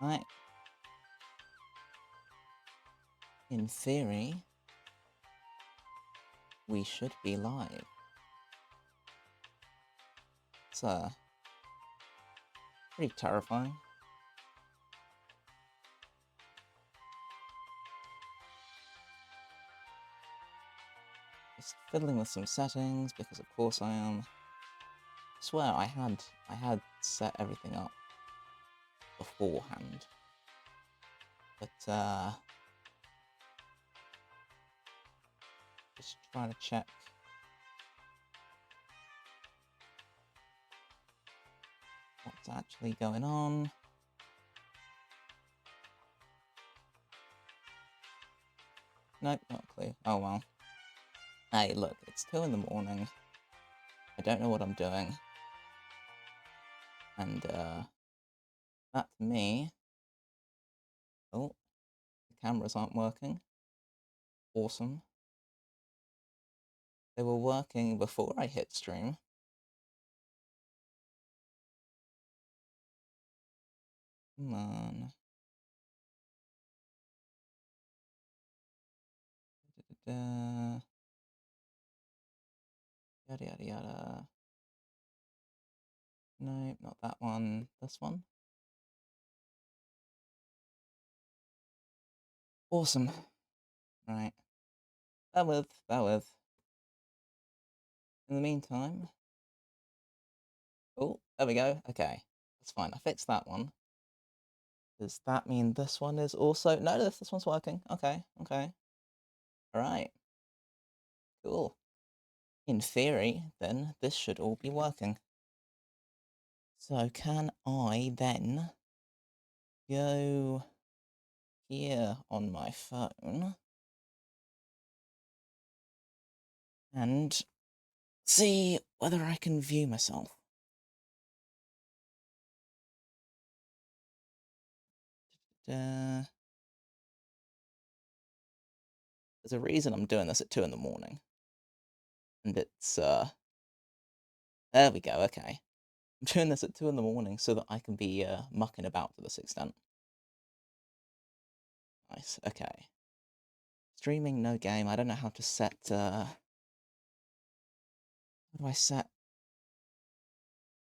Right. In theory, we should be live. It's pretty terrifying. Just fiddling with some settings because of course I am. I swear I had set everything up beforehand. But just trying to check what's actually going on. Nope, not a clue. Oh well. Hey, look, it's 2 in the morning. I don't know what I'm doing. And that to me. Oh, the cameras aren't working. Awesome. They were working before I hit stream. Come on. Da-da-da. Yada yada yada. No, not that one. This one. Awesome. Right. Bear with, bear with. In the meantime. Oh, there we go. Okay. That's fine. I fixed that one. Does that mean this one is also... No, this one's working. Okay, okay. Alright. Cool. In theory, then, this should all be working. So can I then go here on my phone and see whether I can view myself? There's a reason I'm doing this at 2 in the morning. And it's, there we go, okay. I'm doing this at 2 in the morning so that I can be, mucking about to this extent. Nice, okay. Streaming, no game. I don't know how to set, how do I set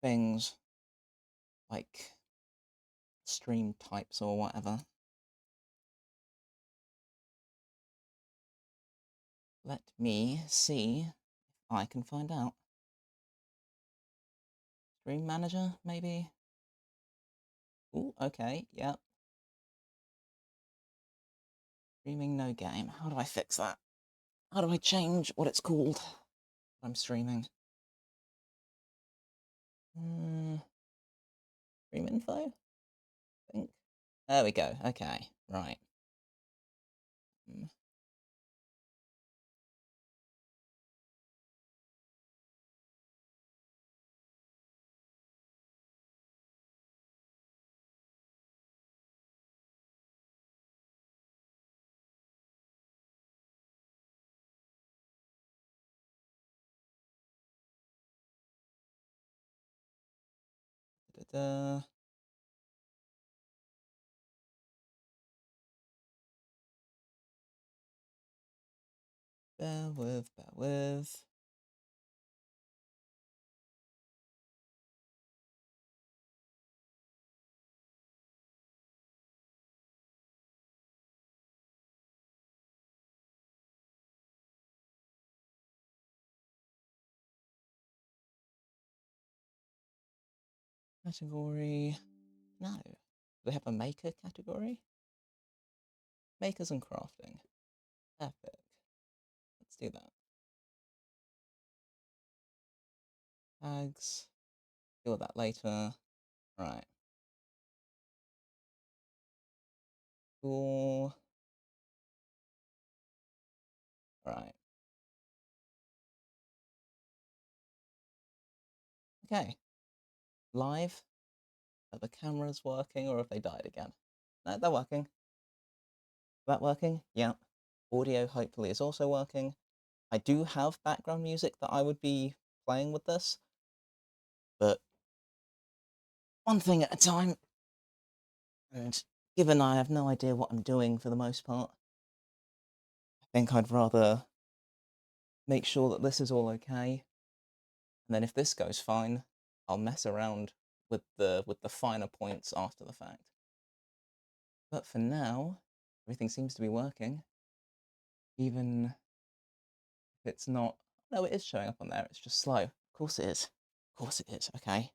things like stream types or whatever? Let me see if I can find out. Stream manager, maybe? Ooh, okay, yep. Streaming, no game. How do I fix that? How do I change what it's called? I'm streaming. Stream info? I think. There we go. Okay, right. Da-da. Bear with, bear with. Category. No. Do they have a maker category? Makers and crafting. Epic. Let's do that. Tags. Deal with that later. Right. Cool. Right. Okay. Live. Are the cameras working or have they died again? No, they're working. Is that working? Yeah. Audio hopefully is also working. I do have background music that I would be playing with this, but one thing at a time. And given I have no idea what I'm doing for the most part, I think I'd rather make sure that this is all okay. And then if this goes fine, I'll mess around with the finer points after the fact. But for now, everything seems to be working, even if it's not. No, it is showing up on there. It's just slow. Of course it is. Of course it is. Okay.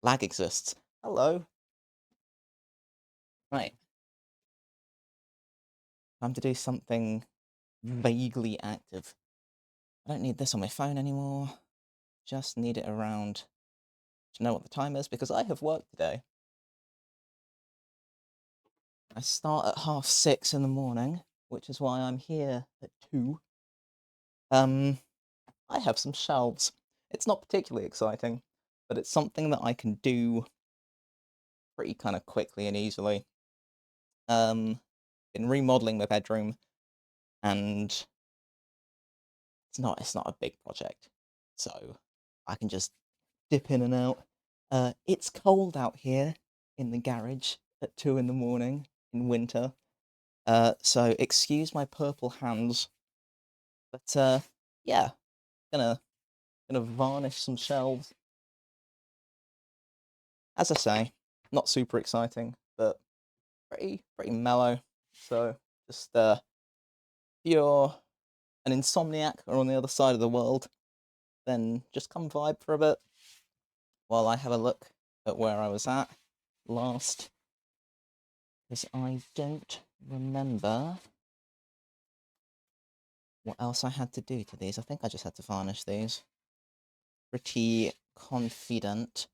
Lag exists. Hello. Right. Time to do something vaguely active. I don't need this on my phone anymore. Just need it around to know what the time is because I have work today. I start at 6:30 in the morning, which is why I'm here at 2. I have some shelves. It's not particularly exciting, but it's something that I can do pretty kind of quickly and easily. Um, been remodeling my bedroom, and it's not a big project, so I can just dip in and out. It's cold out here in the garage at 2 in the morning in winter, so excuse my purple hands, but yeah, gonna gonna varnish some shelves. As I say, not super exciting, but pretty mellow. So just if you're an insomniac or on the other side of the world, then just come vibe for a bit while I have a look at where I was at last, because I don't remember what else I had to do to these. I think I just had to varnish these. Pretty confident.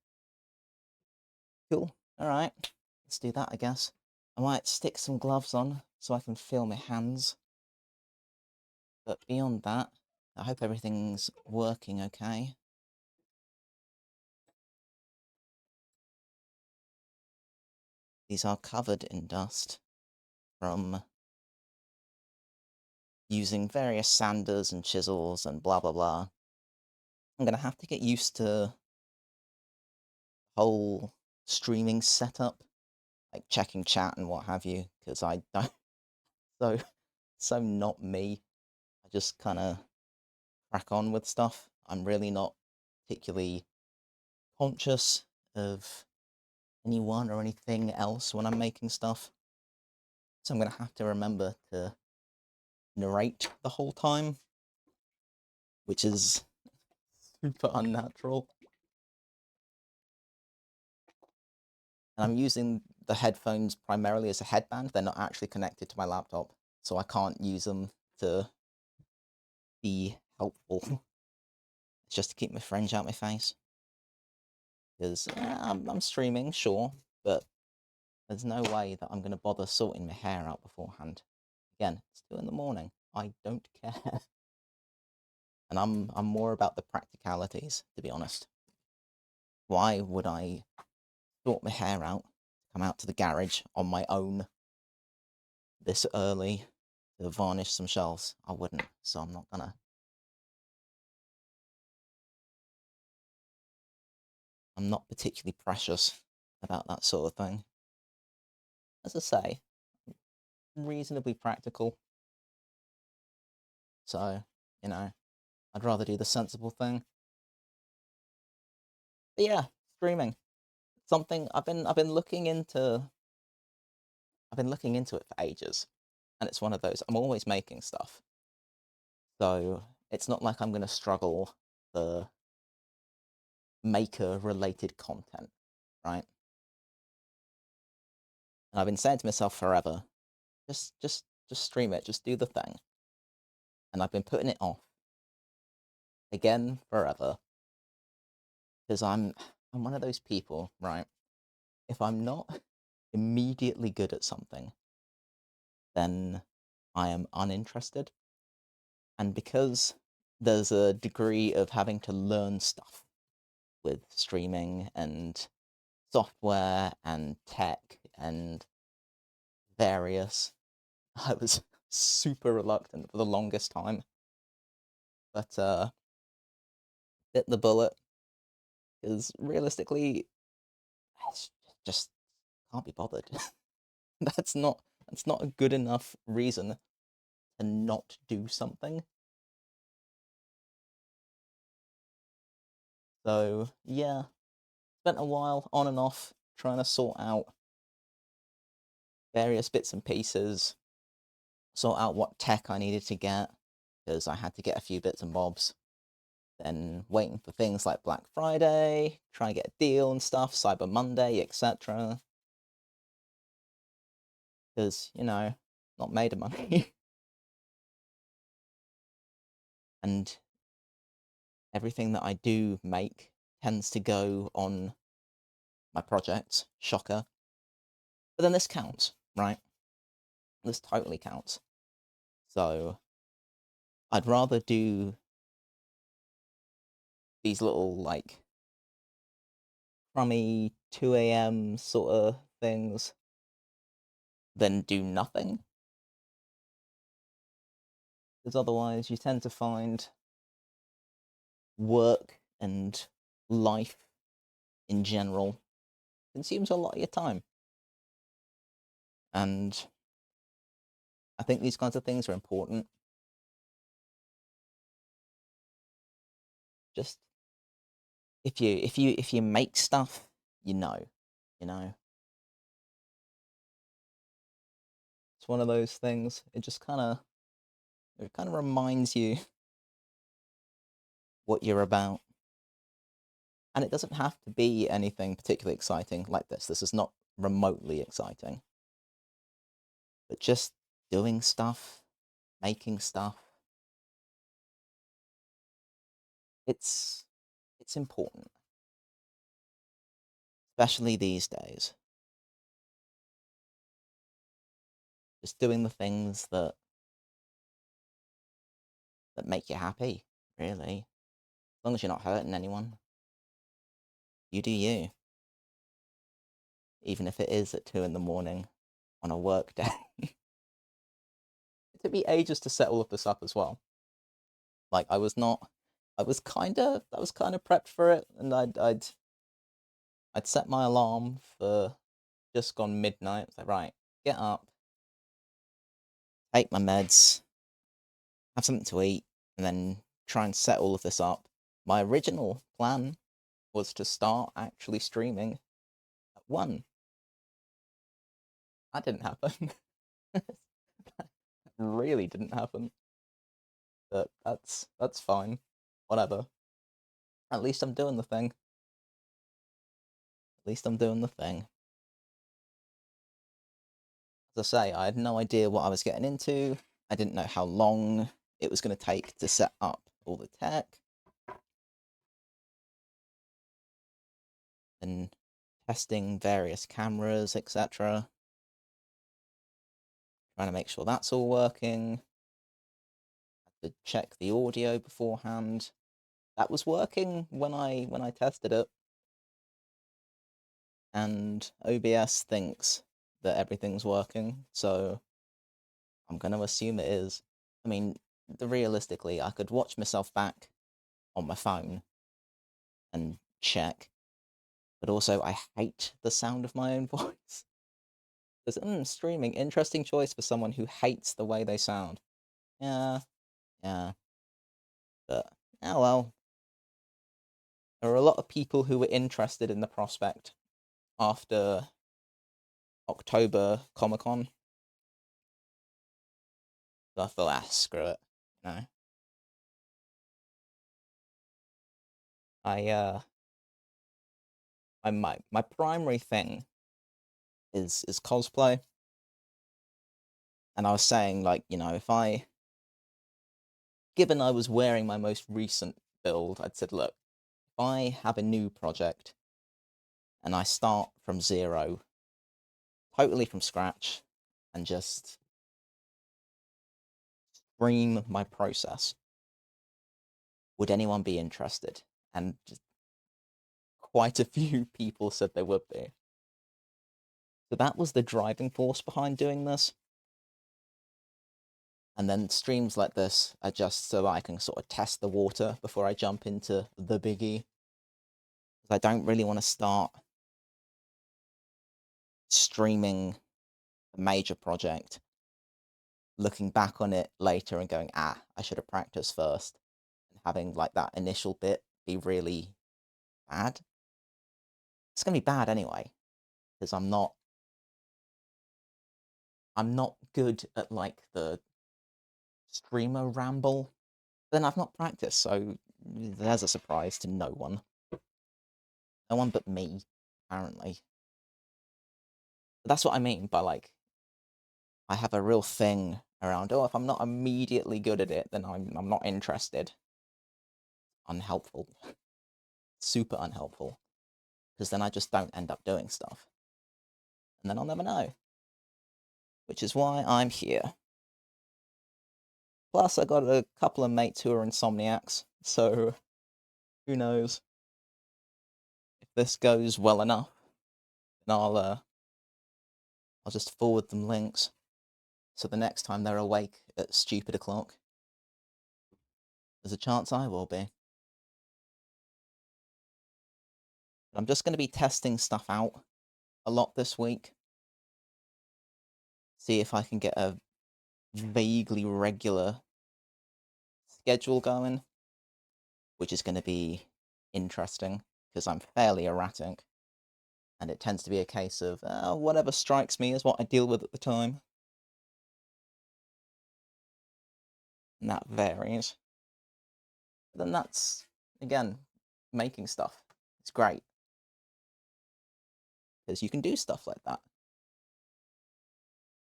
Cool. Alright. Let's do that, I guess. I might stick some gloves on so I can feel my hands. But beyond that, I hope everything's working okay. These are covered in dust from using various sanders and chisels and blah blah blah. I'm gonna have to get used to the whole streaming setup, like checking chat and what have you, because I don't so so not me. I just kind of crack on with stuff. I'm really not particularly conscious of anyone or anything else when I'm making stuff. So I'm gonna have to remember to narrate the whole time, which is super unnatural. And I'm using the headphones primarily as a headband. They're not actually connected to my laptop, so I can't use them to be helpful. It's just to keep my fringe out my face. Because I'm streaming, sure, but there's no way that I'm going to bother sorting my hair out beforehand. Again, it's 2 in the morning. I don't care. And I'm more about the practicalities, to be honest. Why would I sort my hair out, come out to the garage on my own this early to varnish some shelves? I wouldn't, so I'm not gonna. I'm not particularly precious about that sort of thing. As I say, reasonably practical. So, you know, I'd rather do the sensible thing. But yeah, streaming. Something I've been looking into it for ages. And it's one of those, I'm always making stuff. So it's not like I'm gonna struggle for maker related content, right? And I've been saying to myself forever, just stream it, just do the thing. And I've been putting it off again forever because I'm one of those people, right? If I'm not immediately good at something, then I am uninterested. And because there's a degree of having to learn stuff with streaming and software and tech and various, I was super reluctant for the longest time. But bit the bullet because realistically, I just can't be bothered. That's not that's not a good enough reason to not do something. So, yeah, spent a while on and off trying to sort out various bits and pieces, sort out what tech I needed to get, because I had to get a few bits and bobs. Then waiting for things like Black Friday, trying to get a deal and stuff, Cyber Monday, etc. Because, not made of money. And everything that I do make tends to go on my projects. Shocker. But then this counts, right? This totally counts. So I'd rather do these little, like, crummy 2 a.m. sort of things than do nothing. Because otherwise you tend to find work and life in general consumes a lot of your time. And I think these kinds of things are important. Just if you make stuff, you know, you know. It's one of those things. It kind of reminds you what you're about. And it doesn't have to be anything particularly exciting like this. This is not remotely exciting. But just doing stuff, making stuff, it's it's important, especially these days. Just doing the things that make you happy, really. As long as you're not hurting anyone, you do you. Even if it is at 2 in the morning on a work day. It took me ages to set all of this up as well. Like I was kind of prepped for it, and I'd set my alarm for just gone midnight. It's like, right, get up, take my meds, have something to eat, and then try and set all of this up. My original plan was to start actually streaming at 1. That didn't happen. That really didn't happen. But that's fine. Whatever. At least I'm doing the thing. At least I'm doing the thing. As I say, I had no idea what I was getting into. I didn't know how long it was going to take to set up all the tech. And testing various cameras, etc. Trying to make sure that's all working. Had to check the audio beforehand. That was working when I tested it. And OBS thinks that everything's working, so I'm going to assume it is. I mean, realistically, I could watch myself back on my phone and check, but also I hate the sound of my own voice. Because, streaming, interesting choice for someone who hates the way they sound. Yeah, yeah, but, oh well. There are a lot of people who were interested in the prospect after October Comic Con. So I thought, screw it. No. I my primary thing is cosplay. And I was saying, like, if given I was wearing my most recent build, I'd said, look, if I have a new project and I start from zero, totally from scratch, and just stream my process, would anyone be interested? And just quite a few people said they would be. So that was the driving force behind doing this. And then streams like this are just so I can sort of test the water before I jump into the biggie. Because I don't really want to start streaming a major project, looking back on it later and going, ah, I should have practiced first, and having like that initial bit be really bad. It's gonna be bad anyway, because I'm not good at like the streamer ramble. Then I've not practiced, so there's a surprise to no one. No one but me, apparently. But that's what I mean by like I have a real thing around, oh, if I'm not immediately good at it, then I'm not interested. Unhelpful. Super unhelpful. Because then I just don't end up doing stuff. And then I'll never know. Which is why I'm here. Plus, I got a couple of mates who are insomniacs, so who knows? If this goes well enough, then I'll just forward them links. So the next time they're awake at stupid o'clock, there's a chance I will be. But I'm just going to be testing stuff out a lot this week. See if I can get a vaguely regular schedule going, which is going to be interesting because I'm fairly erratic. And it tends to be a case of whatever strikes me is what I deal with at the time. And that varies. But then that's, again, making stuff. It's great. Because you can do stuff like that.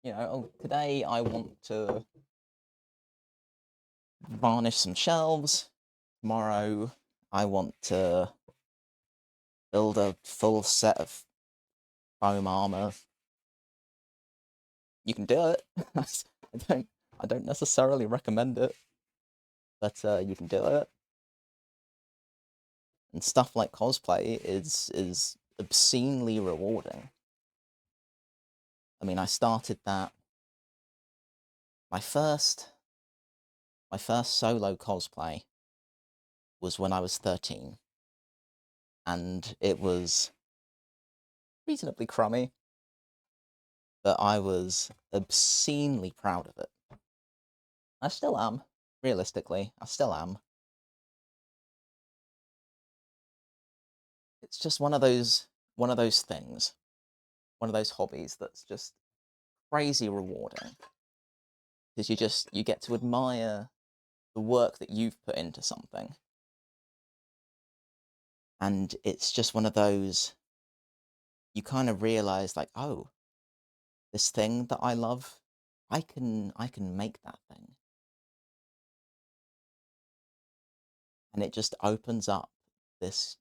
You know, oh, today I want to varnish some shelves. Tomorrow I want to build a full set of foam armor. You can do it. I don't necessarily recommend it, but you can do it. And stuff like cosplay is obscenely rewarding. I mean, I started that my first solo cosplay was when I was 13, and it was reasonably crummy, but I was obscenely proud of it. I still am, realistically, I still am. It's just one of those things, one of those hobbies that's just crazy rewarding because you get to admire the work that you've put into something, and it's just one of those you kind of realize like, oh, this thing that I love, I can make that thing, and it just opens up this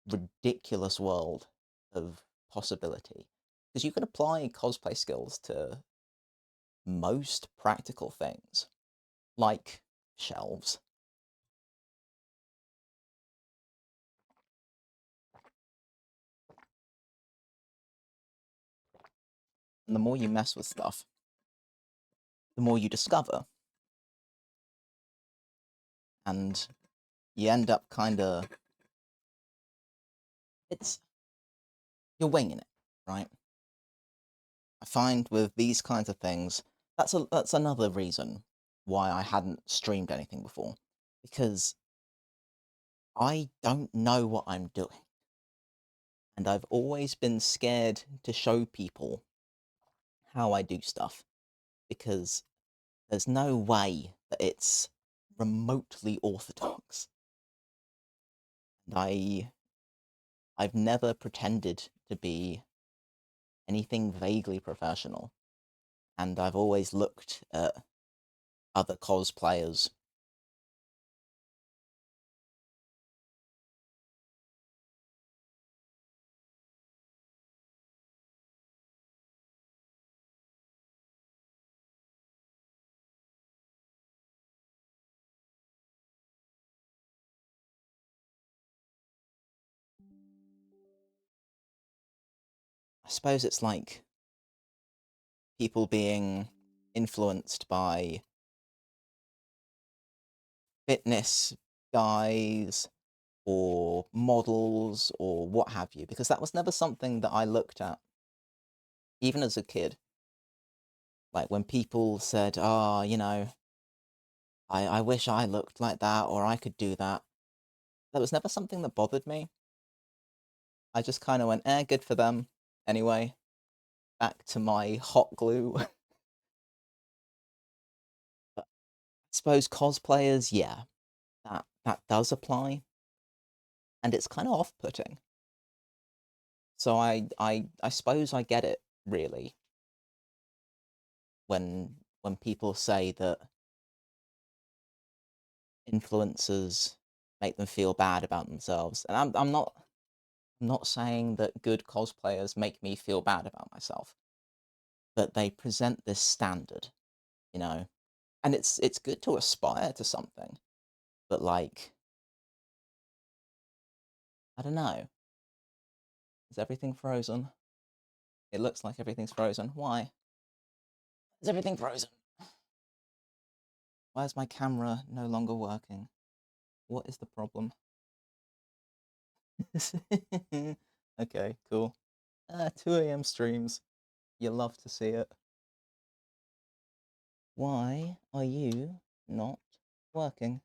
ridiculous world of possibility because you can apply cosplay skills to most practical things like shelves. And the more you mess with stuff, the more you discover, and you end up kind of it's you're winging it, right? I find with these kinds of things, that's another reason why I hadn't streamed anything before, because I don't know what I'm doing, and I've always been scared to show people how I do stuff because there's no way that it's remotely orthodox. And I've never pretended to be anything vaguely professional, and I've always looked at other cosplayers. I suppose it's like people being influenced by fitness guys or models or what have you, because that was never something that I looked at even as a kid, like when people said, "Oh, I wish I looked like that or I could do that." That was never something that bothered me. I just kind of went, "Eh, good for them." Anyway, back to my hot glue. But I suppose cosplayers, yeah, that does apply, and it's kind of off-putting. So I suppose I get it really when people say that influencers make them feel bad about themselves. And I'm not saying that good cosplayers make me feel bad about myself, but they present this standard, you know. And it's good to aspire to something, but like I don't know. Is everything frozen? It looks like everything's frozen. Why? Is everything frozen? Why is my camera no longer working? What is the problem? Okay, cool. 2 a.m. streams. You love to see it. Why are you not working?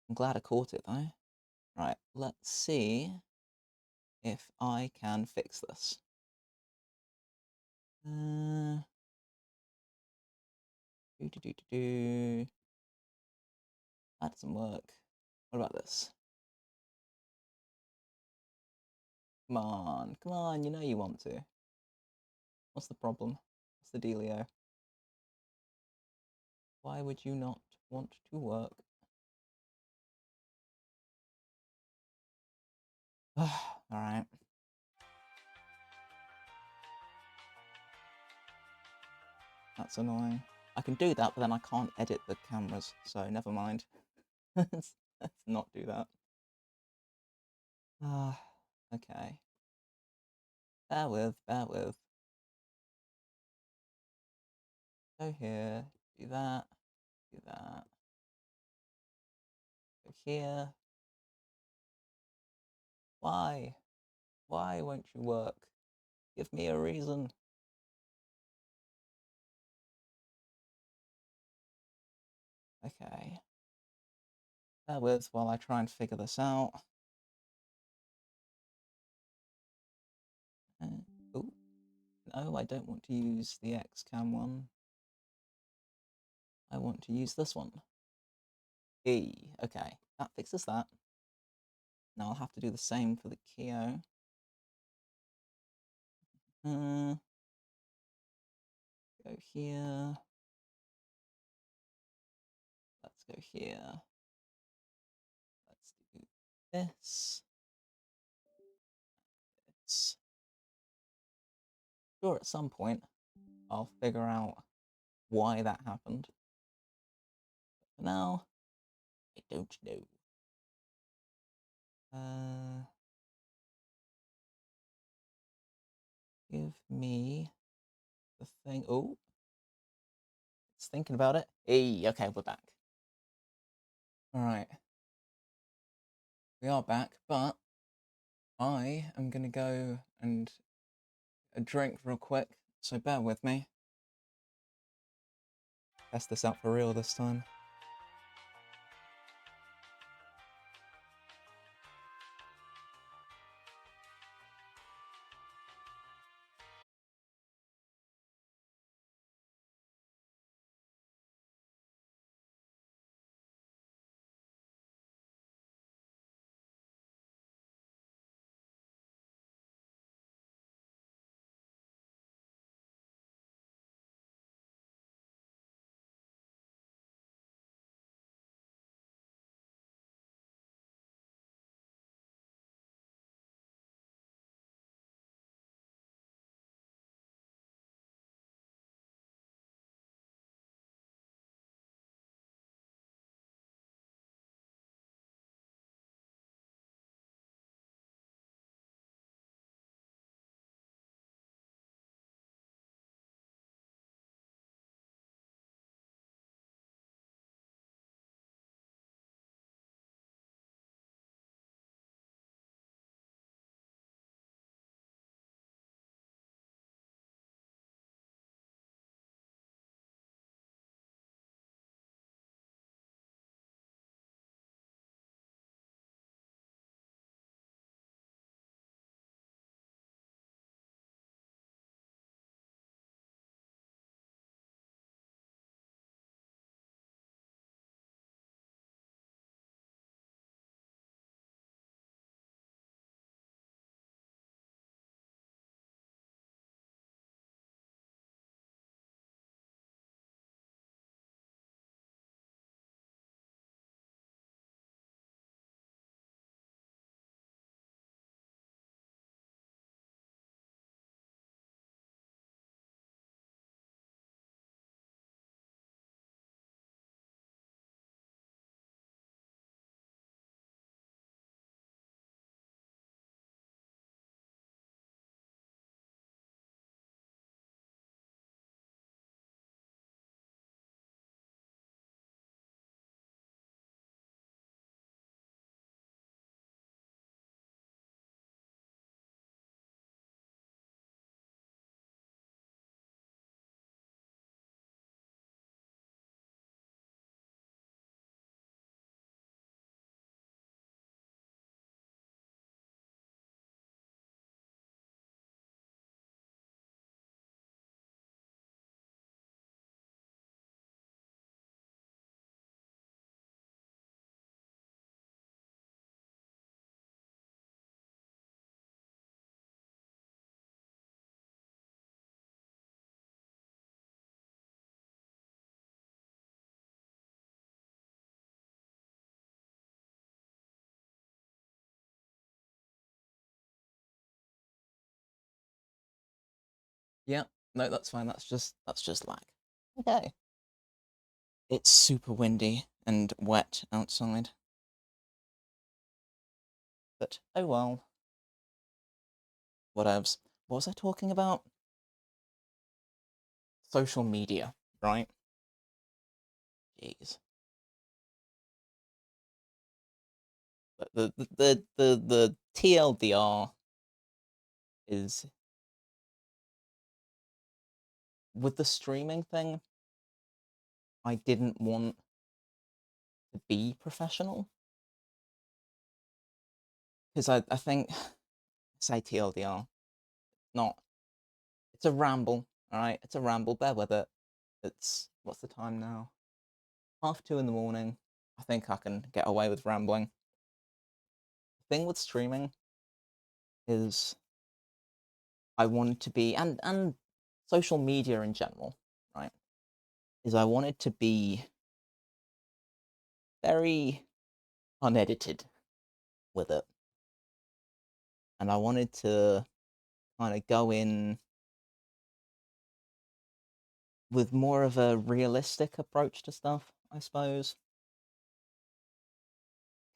I'm glad I caught it though. Right, let's see if I can fix this. Uh, do. That doesn't work. What about this? Come on, you know you want to. What's the problem? What's the dealio? Why would you not want to work? Alright. That's annoying. I can do that, but then I can't edit the cameras, so never mind. let's, let's not do that. Okay. Bear with, bear with. Go here, do that, do that. Go here. Why? Why won't you work? Give me a reason. Okay. Bear with while I try and figure this out. Oh, no, I don't want to use the XCam one. I want to use this one. Okay, that fixes that. Now I'll have to do the same for the Keo. Go here. Let's go here. Let's do this. It's sure at some point I'll figure out why that happened. For now, I don't know. Give me the thing. Oh, it's thinking about it. Hey, okay, we're back. All right, we are back, but I am gonna go and drink real quick. So bear with me. Test this out for real this time. Yeah. No, that's fine. That's just lag. Okay. It's super windy and wet outside, but oh well. Whatevs. What was I talking about? Social media, right? Jeez. But the TLDR is with the streaming thing. I didn't want to be professional because I think say TLDR, not it's a ramble. All right, it's a ramble. Bear with it. It's what's the time now? 2:30 in the morning. I think I can get away with rambling. The thing with streaming is I wanted to be and social media in general, right? Is I wanted to be very unedited with it. And I wanted to kind of go in with more of a realistic approach to stuff, I suppose.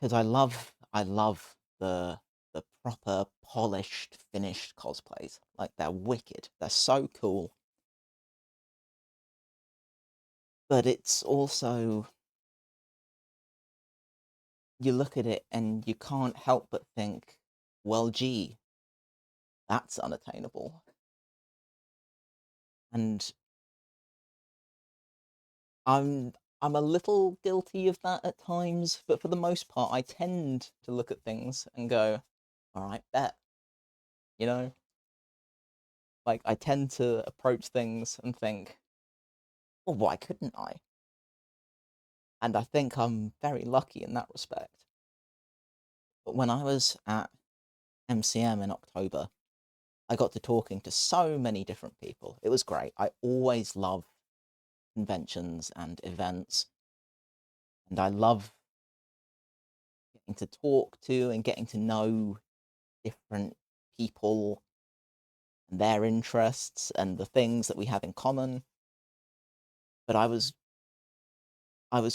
Because I love the proper polished finished cosplays. Like they're wicked. They're so cool. But it's also you look at it and you can't help but think, well, gee, that's unattainable. And I'm I'm a little guilty of that at times, but for the most part, I tend to look at things and go, "All right, bet." You know, like I tend to approach things and think, "Well, why couldn't I?" And I think I'm very lucky in that respect. But when I was at MCM in October, I got to talking to so many different people. It was great. I always love conventions and events, and I love getting to talk to and getting to know different people and their interests and the things that we have in common. But I was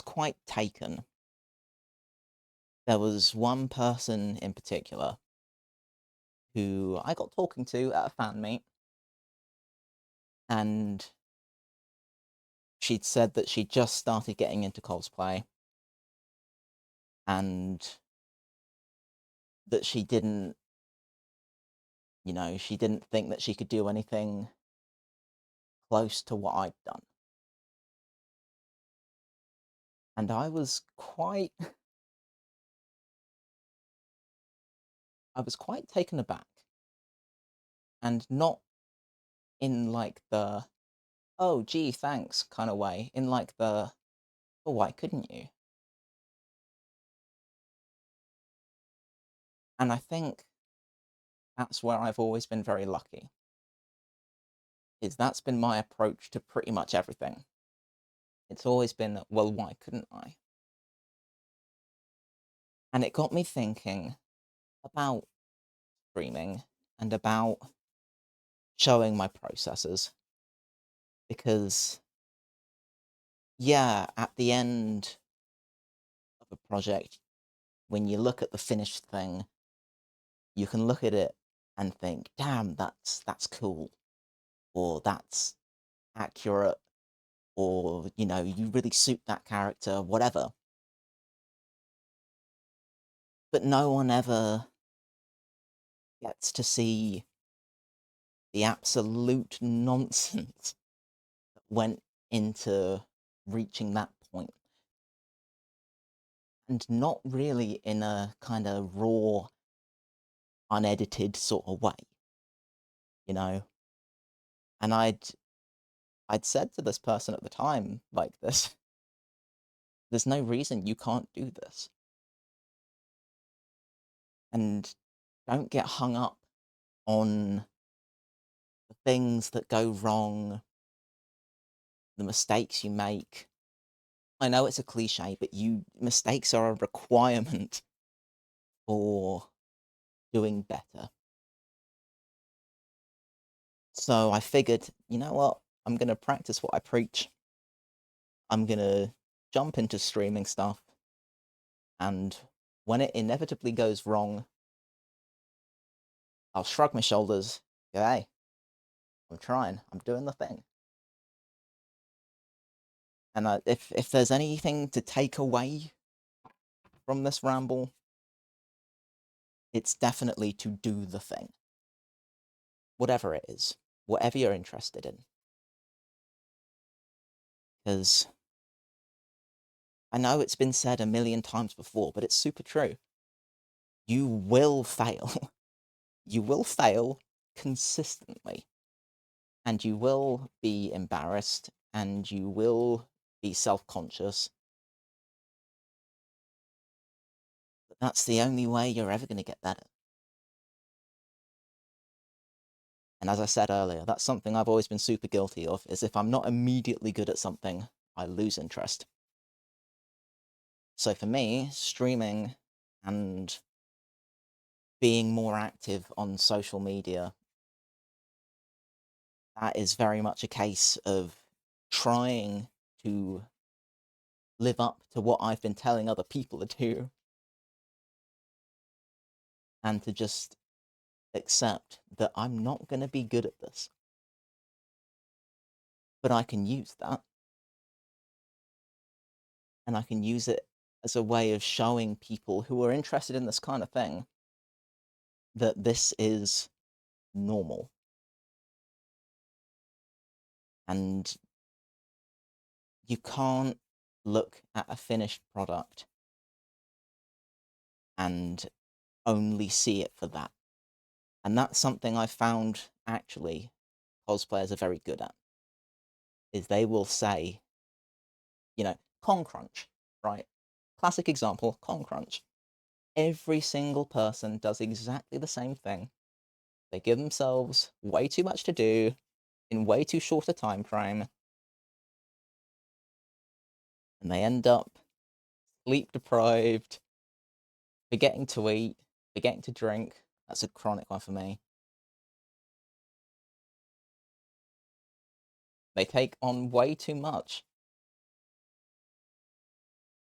quite taken. There was one person in particular who I got talking to at a fan meet, and she'd said that she just started getting into cosplay and that she didn't think that she could do anything close to what I'd done. And I was quite taken aback, and not in like the oh gee thanks kind of way, in like the oh why couldn't you? And I think that's where I've always been very lucky. Is that's been my approach to pretty much everything. It's always been, well, why couldn't I? And it got me thinking about streaming and about showing my processes because yeah, at the end of a project, when you look at the finished thing, you can look at it and think, damn, that's cool, or that's accurate, or you really suit that character, whatever. But no one ever gets to see the absolute nonsense that went into reaching that point, and not really in a kind of raw, unedited sort of way, you know. And I'd said to this person at the time, like this, there's no reason you can't do this, and don't get hung up on the things that go wrong, the mistakes you make. I know it's a cliche, but mistakes are a requirement for doing better. So I figured, you know what? I'm going to practice what I preach. I'm going to jump into streaming stuff. And when it inevitably goes wrong, I'll shrug my shoulders. Go, hey, I'm trying. I'm doing the thing. And if there's anything to take away from this ramble, it's definitely to do the thing. Whatever it is, whatever you're interested in. Because I know it's been said a million times before, but it's super true. You will fail. You will fail consistently. And you will be embarrassed and you will be self conscious. But that's the only way you're ever going to get better. And as I said earlier, that's something I've always been super guilty of, is if I'm not immediately good at something, I lose interest. So for me, streaming and being more active on social media, that is very much a case of trying to live up to what I've been telling other people to do and to just accept that I'm not going to be good at this. But I can use that and I can use it as a way of showing people who are interested in this kind of thing that this is normal. And you can't look at a finished product and only see it for that. And that's something I found actually cosplayers are very good at, is they will say, you know, con crunch, right? Classic example, con crunch. Every single person does exactly the same thing. They give themselves way too much to do in way too short a time frame, and they end up sleep deprived, forgetting to eat, forgetting to drink. That's a chronic one for me. They take on way too much,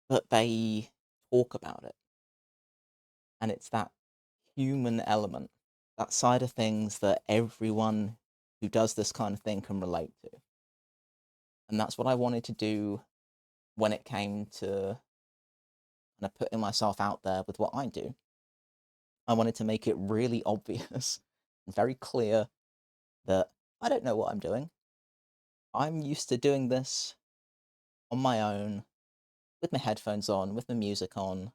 but they talk about it. And it's that human element, that side of things that everyone who does this kind of thing can relate to. And that's what I wanted to do when it came to kind of putting myself out there with what I do. I wanted to make it really obvious and very clear that I don't know what I'm doing. I'm used to doing this on my own, with my headphones on, with my music on,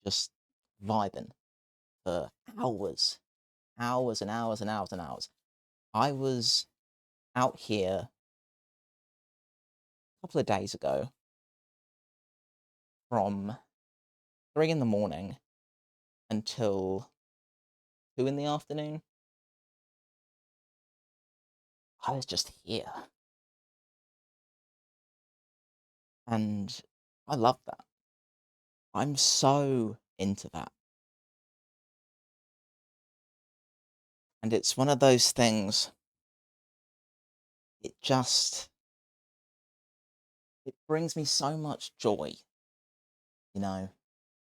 just vibing for hours, hours and hours and hours and hours. I was out here a couple of days ago from 3 in the morning until 2 in the afternoon. I was just here. And I love that. I'm so into that. And it's one of those things, it just, it brings me so much joy, you know,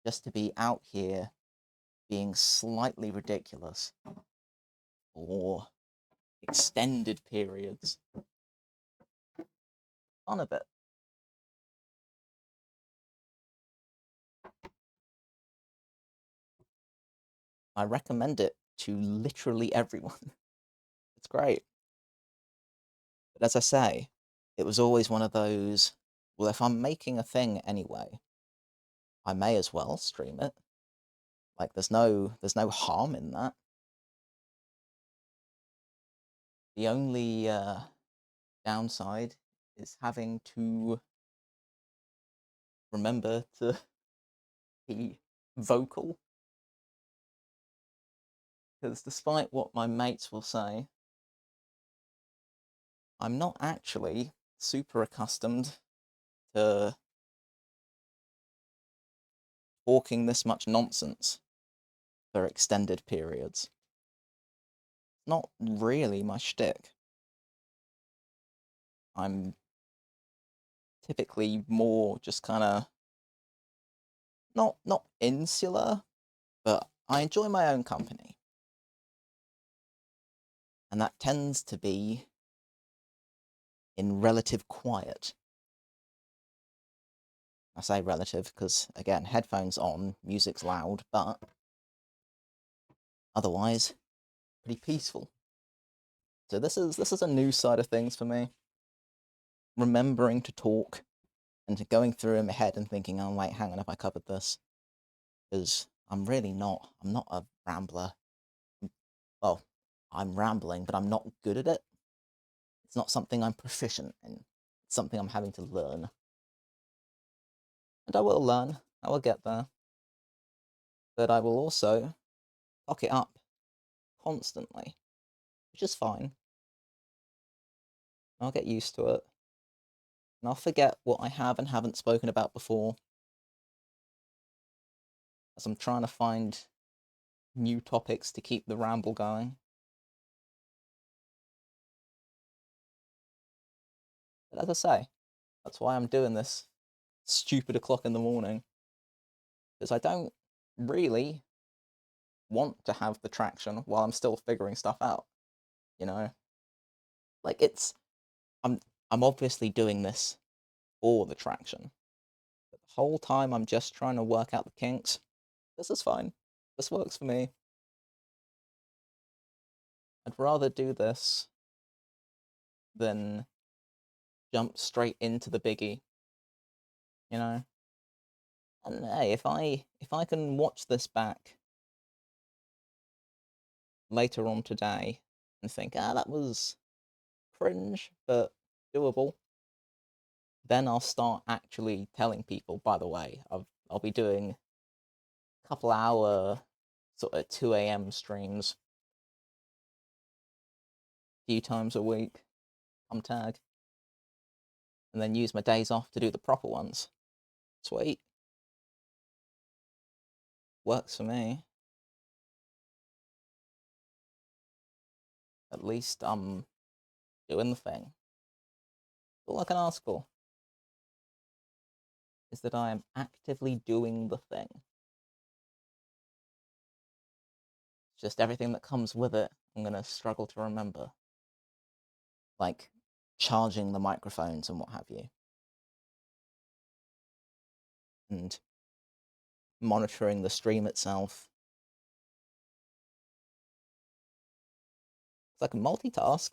just to be out here being slightly ridiculous for extended periods. Fun of it. I recommend it to literally everyone. It's great. But as I say, it was always one of those, well, if I'm making a thing anyway, I may as well stream it. Like there's no harm in that. The only downside is having to remember to be vocal. Because despite what my mates will say, I'm not actually super accustomed to talking this much nonsense for extended periods. not really my shtick. I'm typically more just kind of not insular, but I enjoy my own company, and that tends to be in relative quiet. I say relative because again, headphones on, music's loud, but otherwise pretty peaceful. So this is a new side of things for me. Remembering to talk and going through in my head and thinking, oh wait, hang on, have I covered this? Because I'm really not. I'm not a rambler. Well, I'm rambling, but I'm not good at it. It's not something I'm proficient in. It's something I'm having to learn. And I will learn. I will get there. But I will also cock it up constantly, which is fine. I'll get used to it. And I'll forget what I have and haven't spoken about before as I'm trying to find new topics to keep the ramble going. But as I say, that's why I'm doing this stupid o'clock in the morning. Because I don't really want to have the traction while I'm still figuring stuff out. You know? Like it's I'm I'm obviously doing this for the traction. But the whole time I'm just trying to work out the kinks. This is fine. This works for me. I'd rather do this than jump straight into the biggie, you know? And hey, if I can watch this back later on today and think, that was cringe, but doable, then I'll start actually telling people, by the way, I'll be doing a couple hour sort of 2 a.m. streams a few times a week, come tag, and then use my days off to do the proper ones. Sweet. Works for me. At least I'm doing the thing. All I can ask for is that I am actively doing the thing. Just everything that comes with it, I'm going to struggle to remember. Like charging the microphones and what have you. And monitoring the stream itself. It's like a multitask.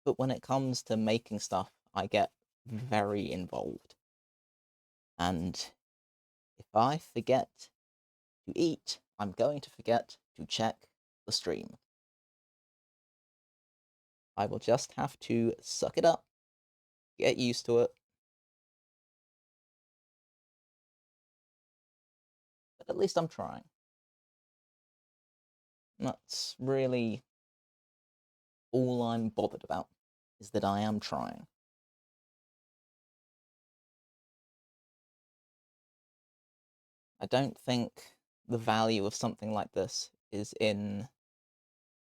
But when it comes to making stuff, I get very involved. And if I forget to eat, I'm going to forget to check the stream. I will just have to suck it up, get used to it. But at least I'm trying. And that's really all I'm bothered about, is that I am trying. I don't think the value of something like this is in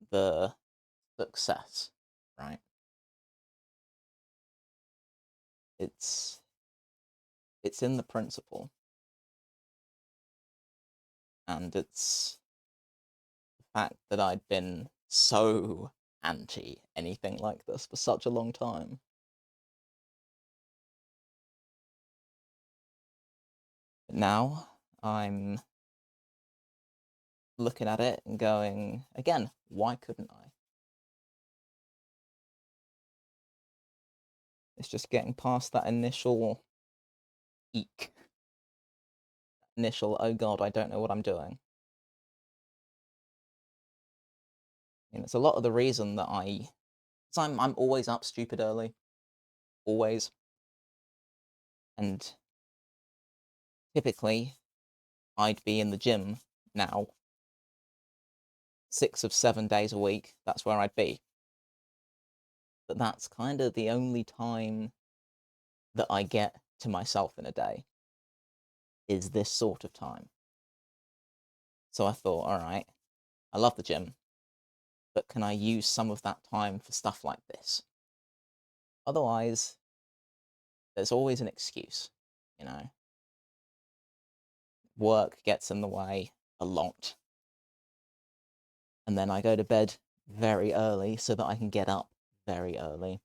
the success, right? It's it's in the principle, and it's the fact that I'd been so anti anything like this for such a long time. But now I'm looking at it and going, again, why couldn't I? It's just getting past that initial eek, initial, oh god, I don't know what I'm doing. And it's a lot of the reason that because I'm always up stupid early, always. And typically, I'd be in the gym now 6 of 7 days a week. That's where I'd be. But that's kind of the only time that I get to myself in a day, is this sort of time. So I thought, all right, I love the gym. but can I use some of that time for stuff like this? Otherwise, there's always an excuse, you know? Work gets in the way a lot. And then I go to bed very early so that I can get up very early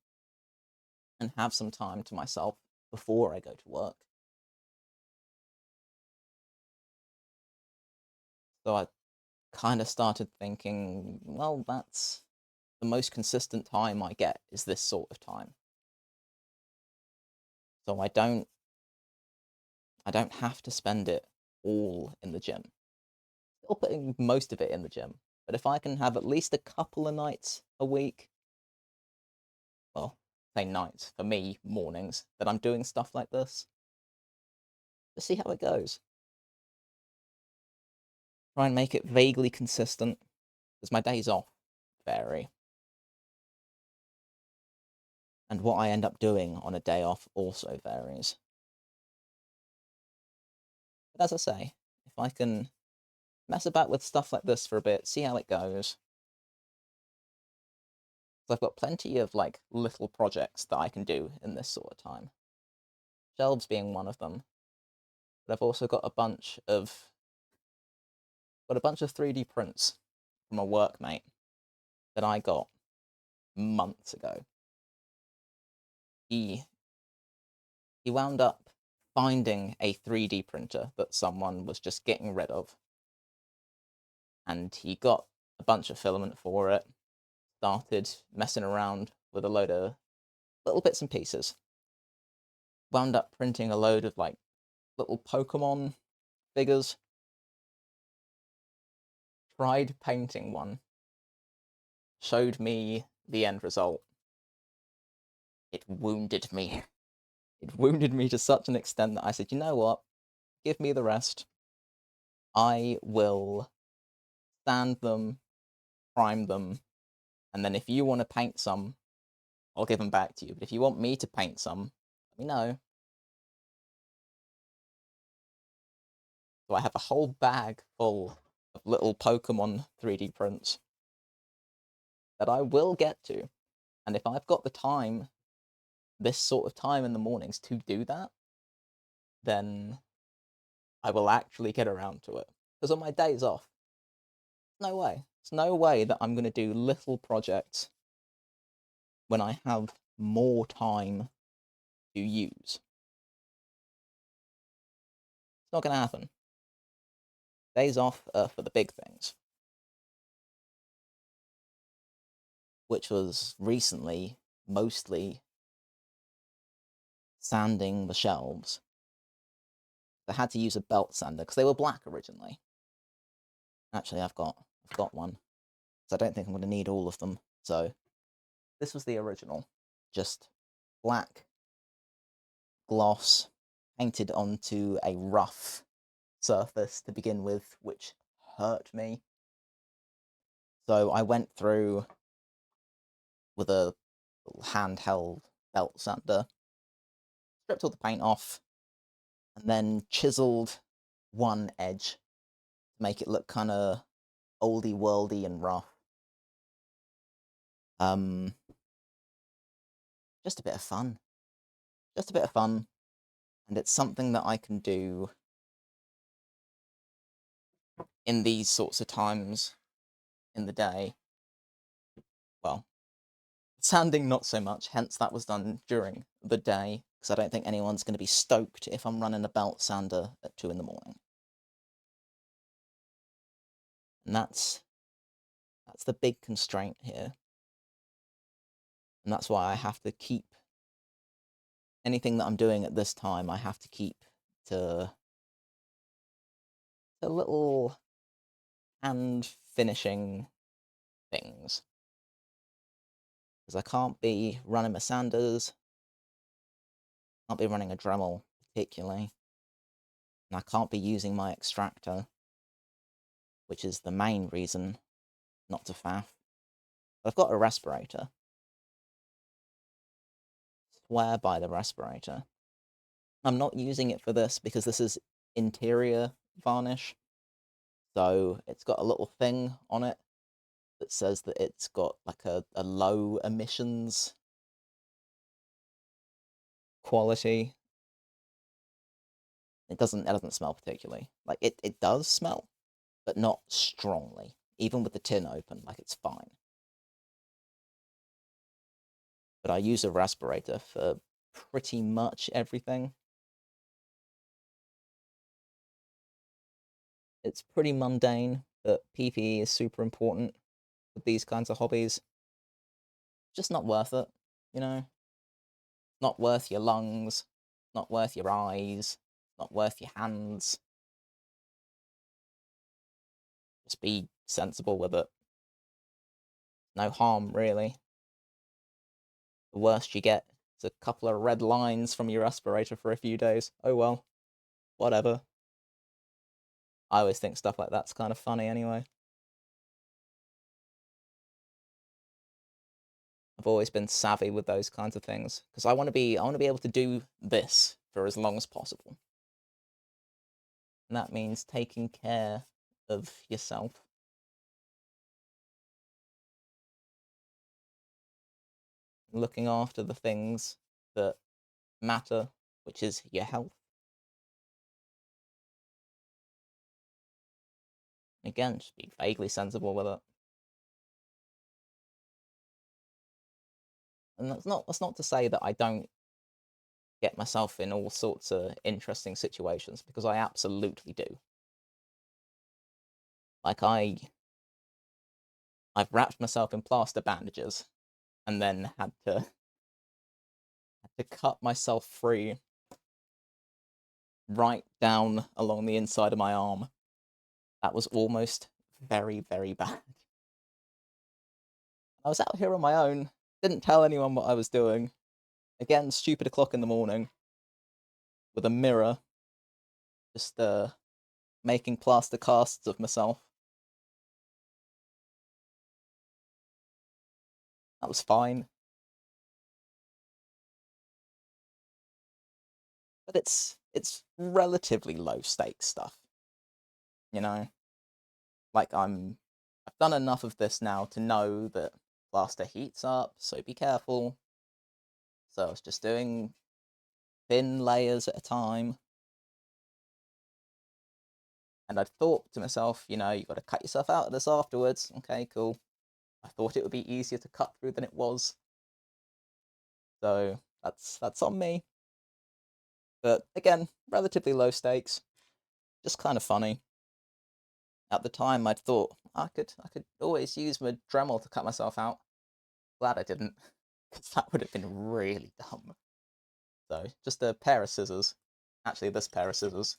and have some time to myself before I go to work. So I kind of started thinking, well, that's the most consistent time I get is this sort of time. So I don't have to spend it all in the gym. Still putting most of it in the gym. But if I can have at least a couple of nights a week, well, say nights, for me, mornings, that I'm doing stuff like this, to see how it goes. Try and make it vaguely consistent, because my days off vary. And what I end up doing on a day off also varies. But as I say, if I can mess about with stuff like this for a bit, see how it goes. So I've got plenty of like little projects that I can do in this sort of time. Shelves being one of them. But I've also got a bunch of 3D prints from a workmate that I got months ago. He wound up finding a 3D printer that someone was just getting rid of. And he got a bunch of filament for it, started messing around with a load of little bits and pieces. Wound up printing a load of like little Pokemon figures. Tried painting one. Showed me the end result. It wounded me. It wounded me to such an extent that I said, you know what? Give me the rest. I will sand them, prime them, and then if you want to paint some, I'll give them back to you. But if you want me to paint some, let me know. So I have a whole bag full of little Pokemon 3D prints that I will get to. And if I've got the time, this sort of time in the mornings to do that, then I will actually get around to it. Because on my days off, no way. There's no way that I'm going to do little projects when I have more time to use. It's not going to happen. Days off are for the big things. Which was recently mostly sanding the shelves. I had to use a belt sander because they were black originally. Actually, I've got one, so I don't think I'm going to need all of them. So this was the original, just black gloss painted onto a rough surface to begin with, which hurt me. So I went through with a handheld belt sander, stripped all the paint off, and then chiseled one edge to make it look kind of oldie worldy and rough. Just a bit of fun. Just a bit of fun. And it's something that I can do in these sorts of times in the day. Well, sanding not so much, hence that was done during the day, because I don't think anyone's going to be stoked if I'm running a belt sander at 2 in the morning. And that's the big constraint here. And that's why I have to keep anything that I'm doing at this time, I have to keep to little hand finishing things. Because I can't be running my sanders, can't be running a Dremel particularly, and I can't be using my extractor, which is the main reason not to faff. But I've got a respirator. Swear by the respirator. I'm not using it for this because this is interior varnish, so it's got a little thing on it that says that it's got like a low emissions quality. It doesn't smell particularly. Like it does smell, but not strongly. Even with the tin open, like it's fine. But I use a respirator for pretty much everything. It's pretty mundane, but PPE is super important with these kinds of hobbies. Just not worth it, you know? Not worth your lungs, not worth your eyes, not worth your hands. Just be sensible with it. No harm, really. The worst you get is a couple of red lines from your respirator for a few days. Oh well, whatever. I always think stuff like that's kind of funny anyway. I've always been savvy with those kinds of things because I want to be able to do this for as long as possible. And that means taking care of yourself, looking after the things that matter, which is your health. Again, just be vaguely sensible with it. And that's not to say that I don't get myself in all sorts of interesting situations because I absolutely do. Like I've wrapped myself in plaster bandages and then had to cut myself free right down along the inside of my arm. That was almost very, very bad. I was out here on my own, didn't tell anyone what I was doing. Again, stupid o'clock in the morning with a mirror, just making plaster casts of myself. That was fine. But it's relatively low stakes stuff, you know? Like I've done enough of this now to know that plaster heats up, so be careful. So I was just doing thin layers at a time. And I thought to myself, you got to cut yourself out of this afterwards. Okay, cool. I thought it would be easier to cut through than it was. So that's on me. But again, relatively low stakes. Just kind of funny. At the time I'd thought I could always use my Dremel to cut myself out. Glad I didn't, because that would have been really dumb. So just a pair of scissors. Actually, this pair of scissors,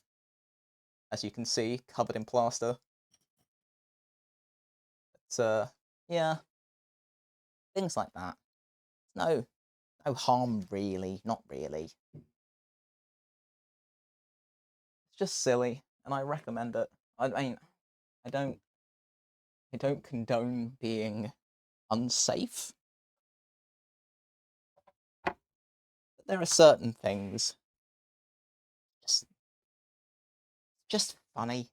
as you can see, covered in plaster. It's yeah, things like that. No harm really, not really. It's just silly, and I recommend it. I mean, I don't I don't condone being unsafe, but there are certain things just just funny.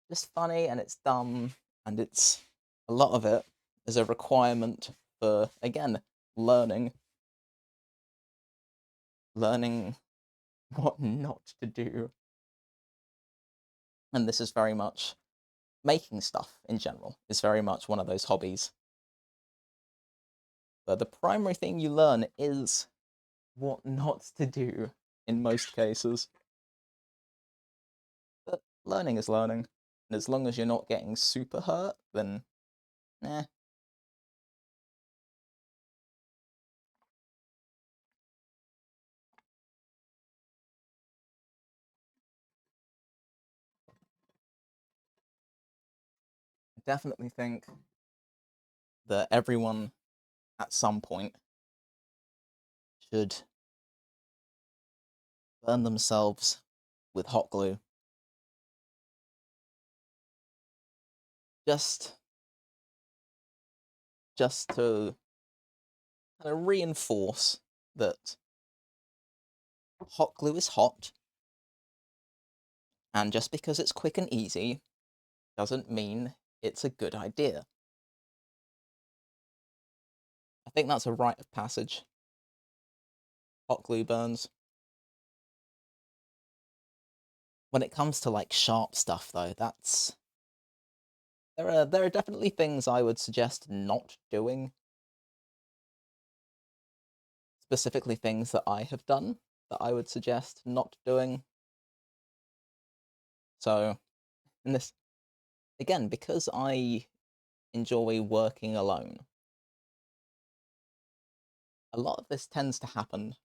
Just funny and it's dumb and it's a lot of it is a requirement for again learning learning what not to do. And this is very much making stuff in general is very much one of those hobbies. But the primary thing you learn is what not to do in most cases. But learning is learning. And as long as you're not getting super hurt, then eh. I definitely think that everyone at some point should burn themselves with hot glue. Just just to kind of reinforce that hot glue is hot, and just because it's quick and easy doesn't mean it's a good idea. think that's a rite of passage. Hot glue burns. When it comes to, like, sharp stuff, though, that's there are definitely things I would suggest not doing, specifically things that I have done that I would suggest not doing. So, in this again, because I enjoy working alone, a lot of this tends to happen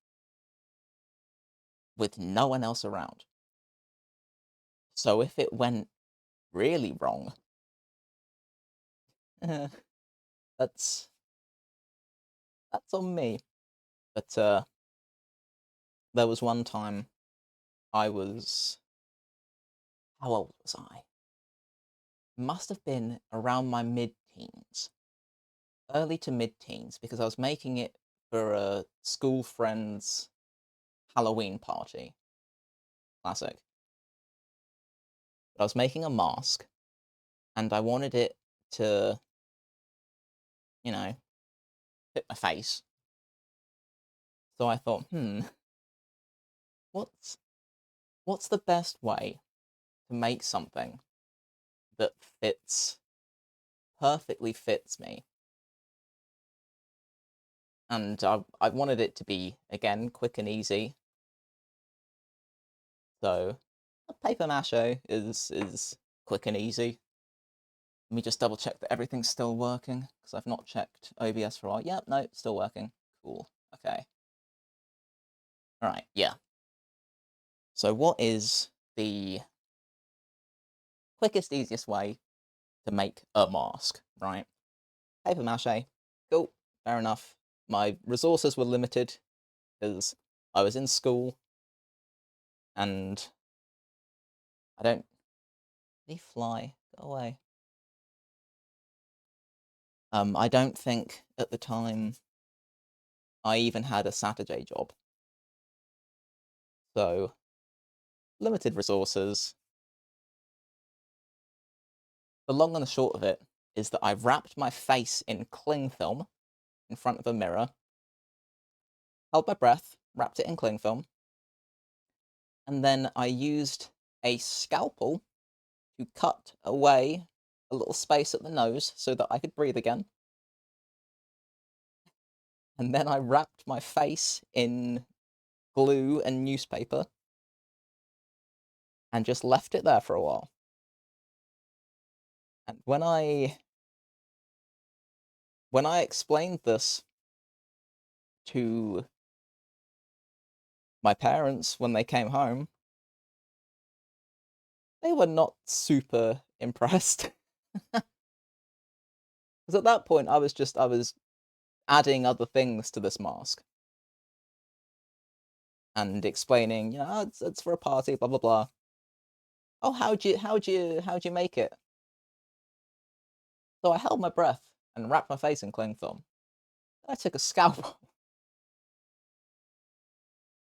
with no one else around. So if it went really wrong, that's that's on me. But, there was one time I was how old was I? Must have been around my mid-teens, early to mid-teens, because I was making it for a school friend's Halloween party. Classic. But I was making a mask, and I wanted it to, you know, fit my face. So I thought, what's what's the best way to make something that fits perfectly fits me? And I wanted it to be, again, quick and easy. So paper mache is quick and easy. Let me just double check that everything's still working, because I've not checked OBS for a while. Yep, no, still working. Cool. Okay. Alright, yeah. So what is the quickest, easiest way to make a mask, right? Paper mache. Cool. Fair enough. My resources were limited because I was in school and I don't. Did he fly? Go away. I don't think at the time I even had a Saturday job. So, limited resources. The long and the short of it is that I wrapped my face in cling film in front of a mirror, held my breath, wrapped it in cling film, and then I used a scalpel to cut away a little space at the nose so that I could breathe again. And then I wrapped my face in glue and newspaper and just left it there for a while. And when I explained this to my parents when they came home, they were not super impressed. Because at that point I was adding other things to this mask and explaining, "Oh, it's for a party, blah blah blah." "Oh, how'd you make it?" So I held my breath and wrapped my face in cling film. Then I took a scalpel.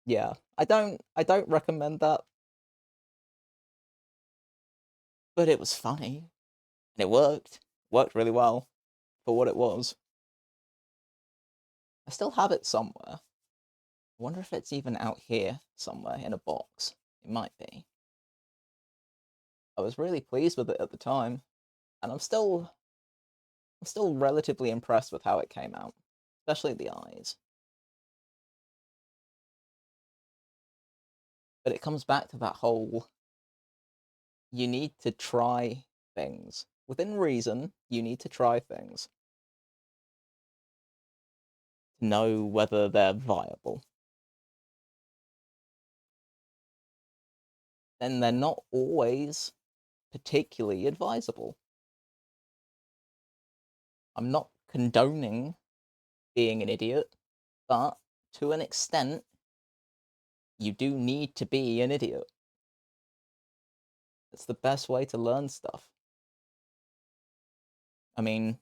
Yeah, I don't recommend that, but it was funny and it worked. Worked really well for what it was. I still have it somewhere. I wonder if it's even out here somewhere in a box. It might be. I was really pleased with it at the time, and I'm still relatively impressed with how it came out, especially the eyes. But it comes back to that whole you need to try things. Within reason, you need to try things to know whether they're viable. And they're not always particularly advisable. I'm not condoning being an idiot, but to an extent, you do need to be an idiot. It's the best way to learn stuff. I mean,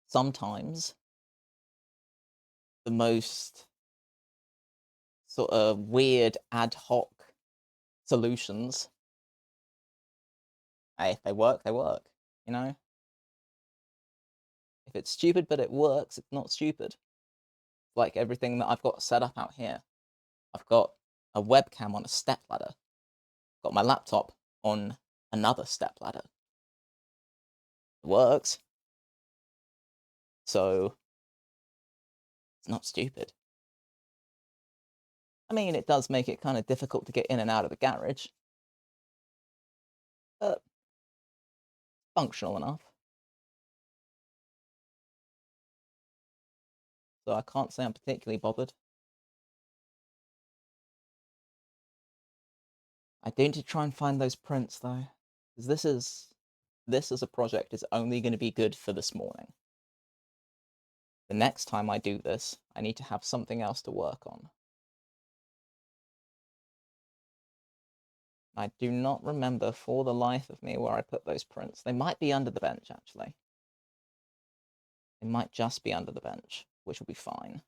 sometimes the most sort of weird ad hoc solutions, hey, if they work, they work, you know? If it's stupid but it works, it's not stupid. Like everything that I've got set up out here. I've got a webcam on a stepladder. Got my laptop on another stepladder. It works. So it's not stupid. I mean, it does make it kind of difficult to get in and out of the garage, but functional enough. So I can't say I'm particularly bothered. I do need to try and find those prints though, because this as a project is only going to be good for this morning. The next time I do this, I need to have something else to work on. I do not remember for the life of me where I put those prints. They might be under the bench, actually. They might just be under the bench, which will be fine.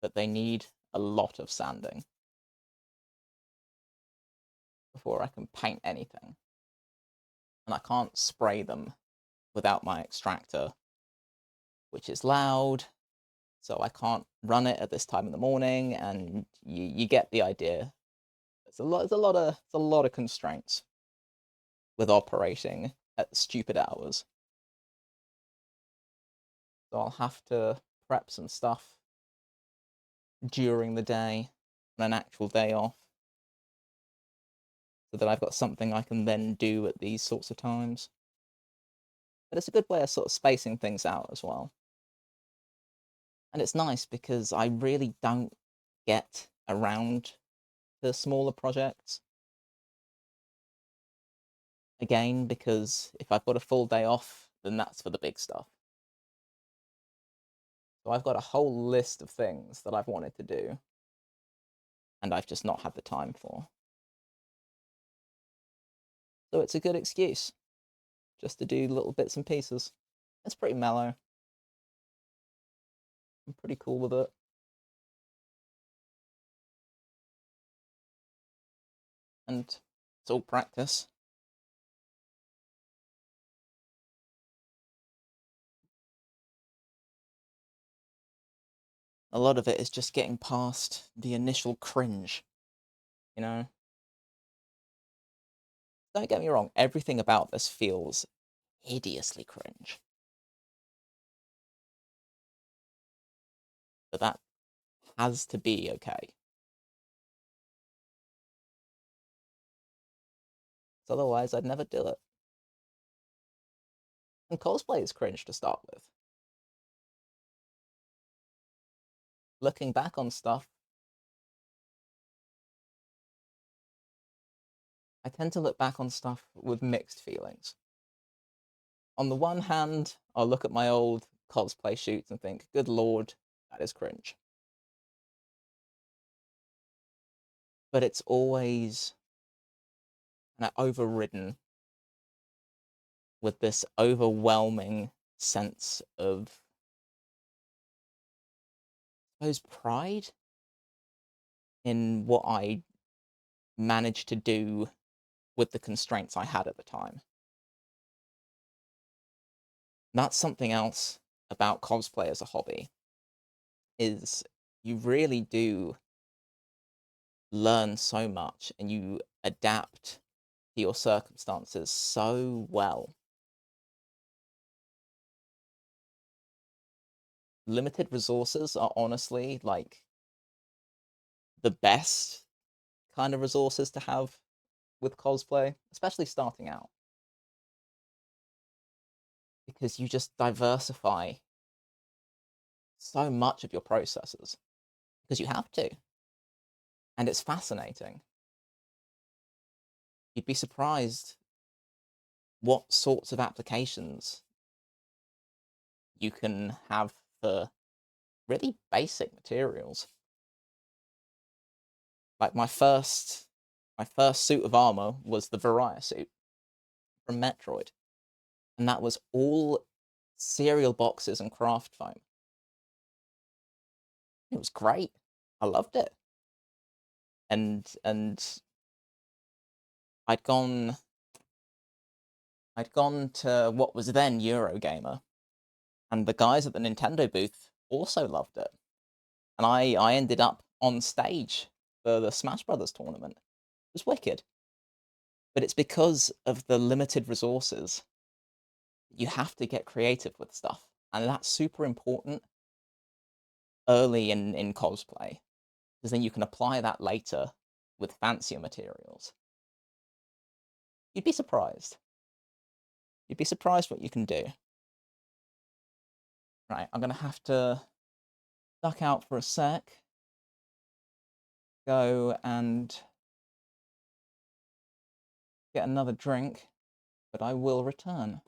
But they need a lot of sanding before I can paint anything. And I can't spray them without my extractor, which is loud, so I can't run it at this time in the morning, and you get the idea. It's a lot of constraints with operating at stupid hours. So I'll have to prep some stuff during the day on an actual day off, so that I've got something I can then do at these sorts of times. But it's a good way of sort of spacing things out as well. And it's nice because I really don't get around to smaller projects. Again, because if I've got a full day off, then that's for the big stuff. So I've got a whole list of things that I've wanted to do, and I've just not had the time for. So it's a good excuse just to do little bits and pieces. It's pretty mellow. I'm pretty cool with it. And it's all practice. A lot of it is just getting past the initial cringe, you know? Don't get me wrong, everything about this feels hideously cringe. But that has to be okay. Because otherwise, I'd never do it. And cosplay is cringe to start with. Looking back on stuff, I tend to look back on stuff with mixed feelings. On the one hand, I'll look at my old cosplay shoots and think, good lord, that is cringe. But it's always kind of overridden with this overwhelming sense of, I suppose, pride in what I managed to do with the constraints I had at the time. That's something else about cosplay as a hobby, is you really do learn so much and you adapt to your circumstances so well. Limited resources are honestly like the best kind of resources to have with cosplay, especially starting out, because you just diversify so much of your processes because you have to, and it's fascinating. You'd be surprised what sorts of applications you can have for really basic materials. Like my first suit of armor was the Varia suit from Metroid, and that was all cereal boxes and craft foam. It was great. I loved it. And I'd gone I'd gone to what was then Eurogamer, and the guys at the Nintendo booth also loved it. And I ended up on stage for the Smash Brothers tournament. It was wicked. But it's because of the limited resources. You have to get creative with stuff. And that's super important early in cosplay. Because then you can apply that later with fancier materials. You'd be surprised. You'd be surprised what you can do. Right, I'm gonna have to duck out for a sec. Go and get another drink, but I will return.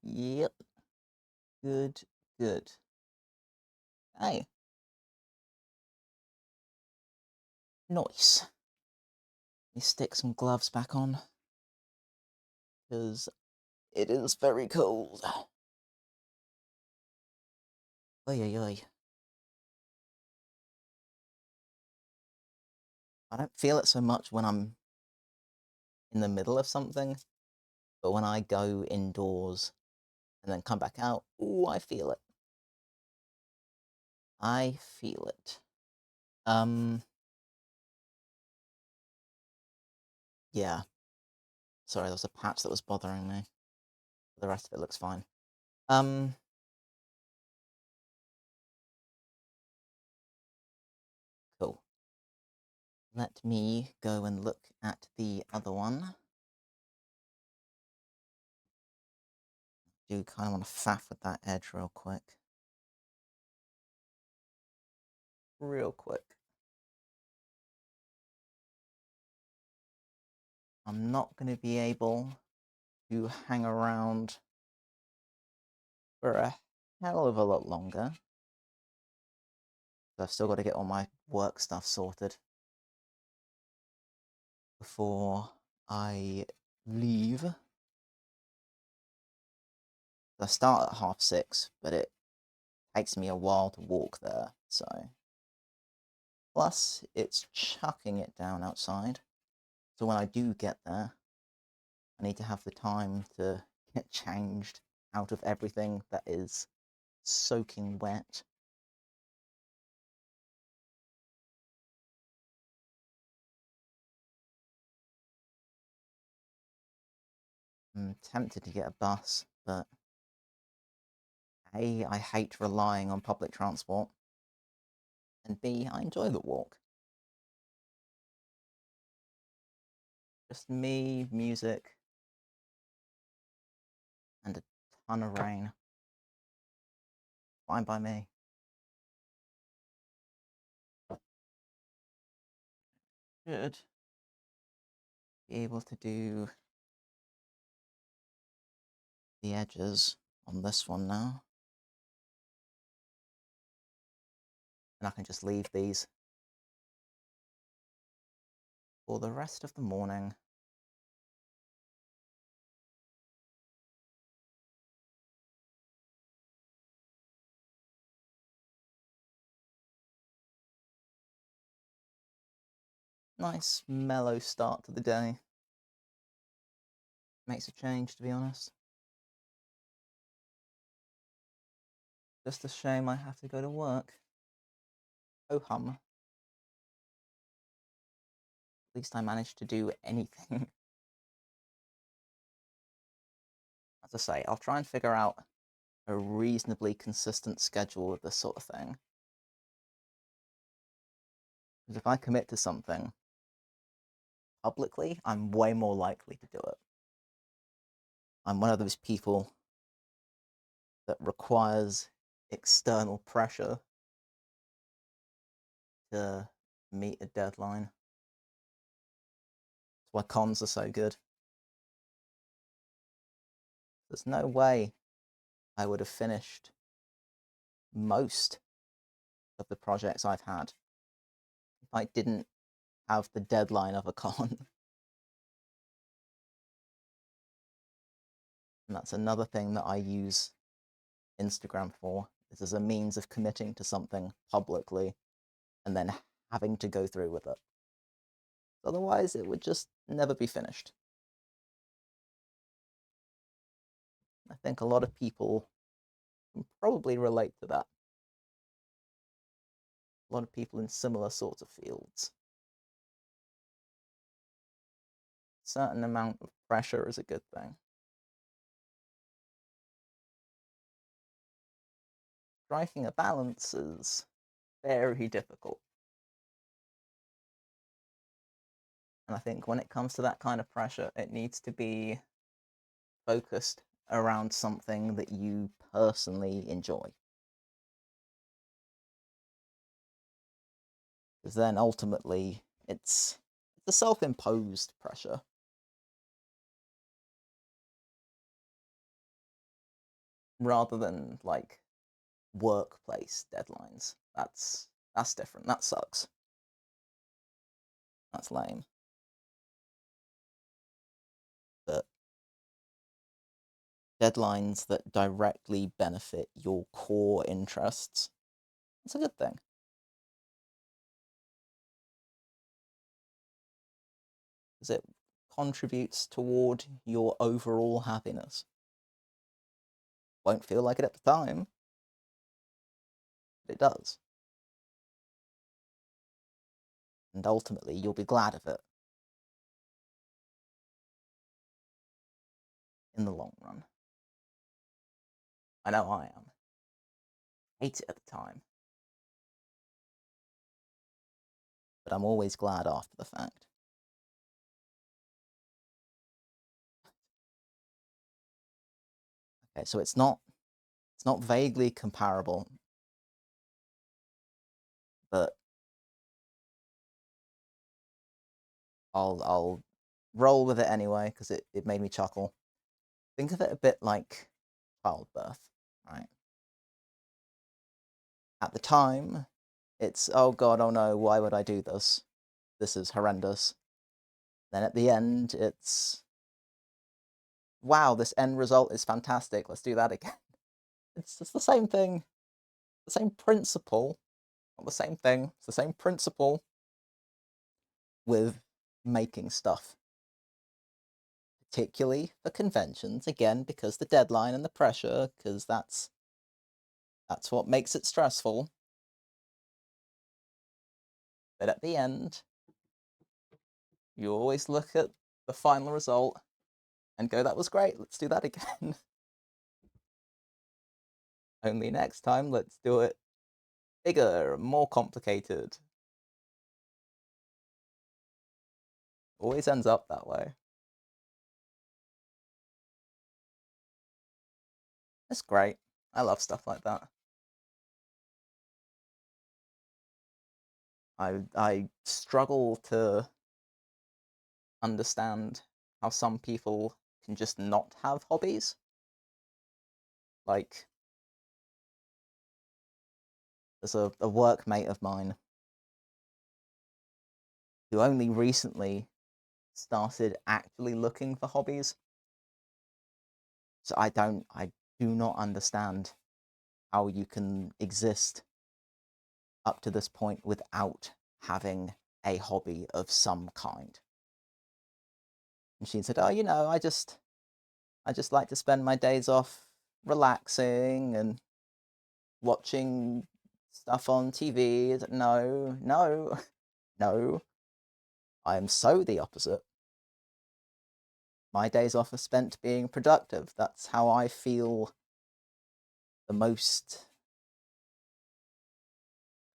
Yep. Good, good. Hey, nice. Let me stick some gloves back on because it is very cold. Oi, oi, oi. I don't feel it so much when I'm in the middle of something, but when I go indoors and then come back out, ooh, I feel it. I feel it. Um, yeah. Sorry, there was a patch that was bothering me. The rest of it looks fine. Um, cool. Let me go and look at the other one. Do kind of want to faff with that edge real quick. Real quick. I'm not going to be able to hang around for a hell of a lot longer. I've still got to get all my work stuff sorted before I leave. I start at 6:30, but it takes me a while to walk there, so. Plus, it's chucking it down outside, so when I do get there, I need to have the time to get changed out of everything that is soaking wet. I'm tempted to get a bus, but A, I hate relying on public transport, and B, I enjoy the walk. Just me, music, and a ton of rain. Fine by me. Should be able to do the edges on this one now. And I can just leave these for the rest of the morning. Nice mellow start to the day. Makes a change, to be honest. Just a shame I have to go to work. Oh hum. At least I managed to do anything. As I say, I'll try and figure out a reasonably consistent schedule with this sort of thing. Because if I commit to something publicly, I'm way more likely to do it. I'm one of those people that requires external pressure to meet a deadline. That's why cons are so good. There's no way I would have finished most of the projects I've had if I didn't have the deadline of a con. And that's another thing that I use Instagram for, is as a means of committing to something publicly and then having to go through with it. Otherwise, it would just never be finished. I think a lot of people can probably relate to that. A lot of people in similar sorts of fields. A certain amount of pressure is a good thing. Striking a balance is very difficult. And I think when it comes to that kind of pressure, it needs to be focused around something that you personally enjoy. Because then ultimately it's a self-imposed pressure. rather than like workplace deadlines. That's different. That sucks. That's lame. But deadlines that directly benefit your core interests, it's a good thing. Because it contributes toward your overall happiness. Won't feel like it at the time, but it does. And ultimately, you'll be glad of it in the long run. I know I am. Hate it at the time, but I'm always glad after the fact. Okay, so it's not vaguely comparable, but I'll roll with it anyway because it made me chuckle. Think of it a bit like childbirth, right? At the time, it's oh god, oh no, why would I do this? This is horrendous. Then at the end, it's wow, this end result is fantastic. Let's do that again. It's the same thing, the same principle, not the same thing. It's the same principle with making stuff, particularly for conventions. Again, because the deadline and the pressure, because that's what makes it stressful. But at the end, you always look at the final result and go, that was great, let's do that again. Only next time, let's do it bigger, more complicated. Always ends up that way. It's great. I love stuff like that. I struggle to understand how some people can just not have hobbies. Like, there's a workmate of mine who only recently started actually looking for hobbies. So I do not understand how you can exist up to this point without having a hobby of some kind. And she said, "Oh, I just like to spend my days off relaxing and watching stuff on TV." No, no, no. I am so the opposite. My days off are spent being productive. That's how I feel the most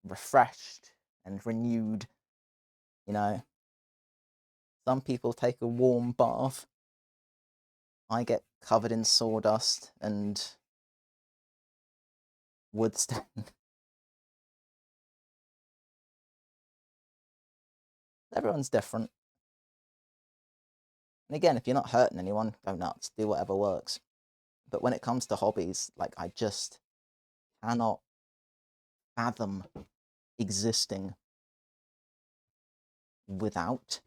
refreshed and renewed. You know, some people take a warm bath. I get covered in sawdust and wood stain. Everyone's different. And again, if you're not hurting anyone, go nuts, do whatever works. But when it comes to hobbies, like I just cannot fathom existing without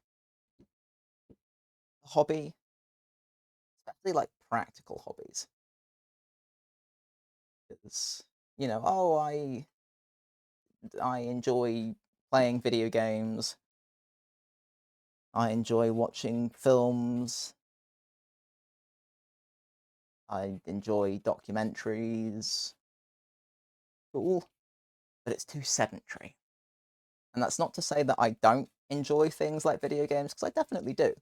a hobby, especially like practical hobbies. It's oh, I enjoy playing video games. I enjoy watching films. I enjoy documentaries. Cool, but it's too sedentary. And that's not to say that I don't enjoy things like video games, because I definitely do.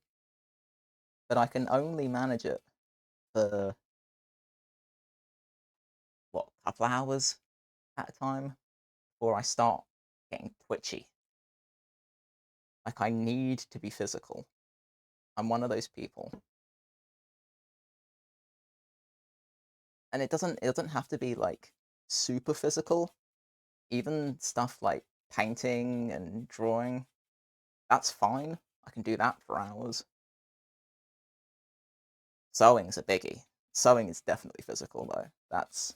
But I can only manage it for, what, a couple hours at a time before I start getting twitchy. Like, I need to be physical. I'm one of those people. And it doesn't have to be like super physical. Even stuff like painting and drawing, that's fine. I can do that for hours. Sewing's a biggie. Sewing is definitely physical, though. It's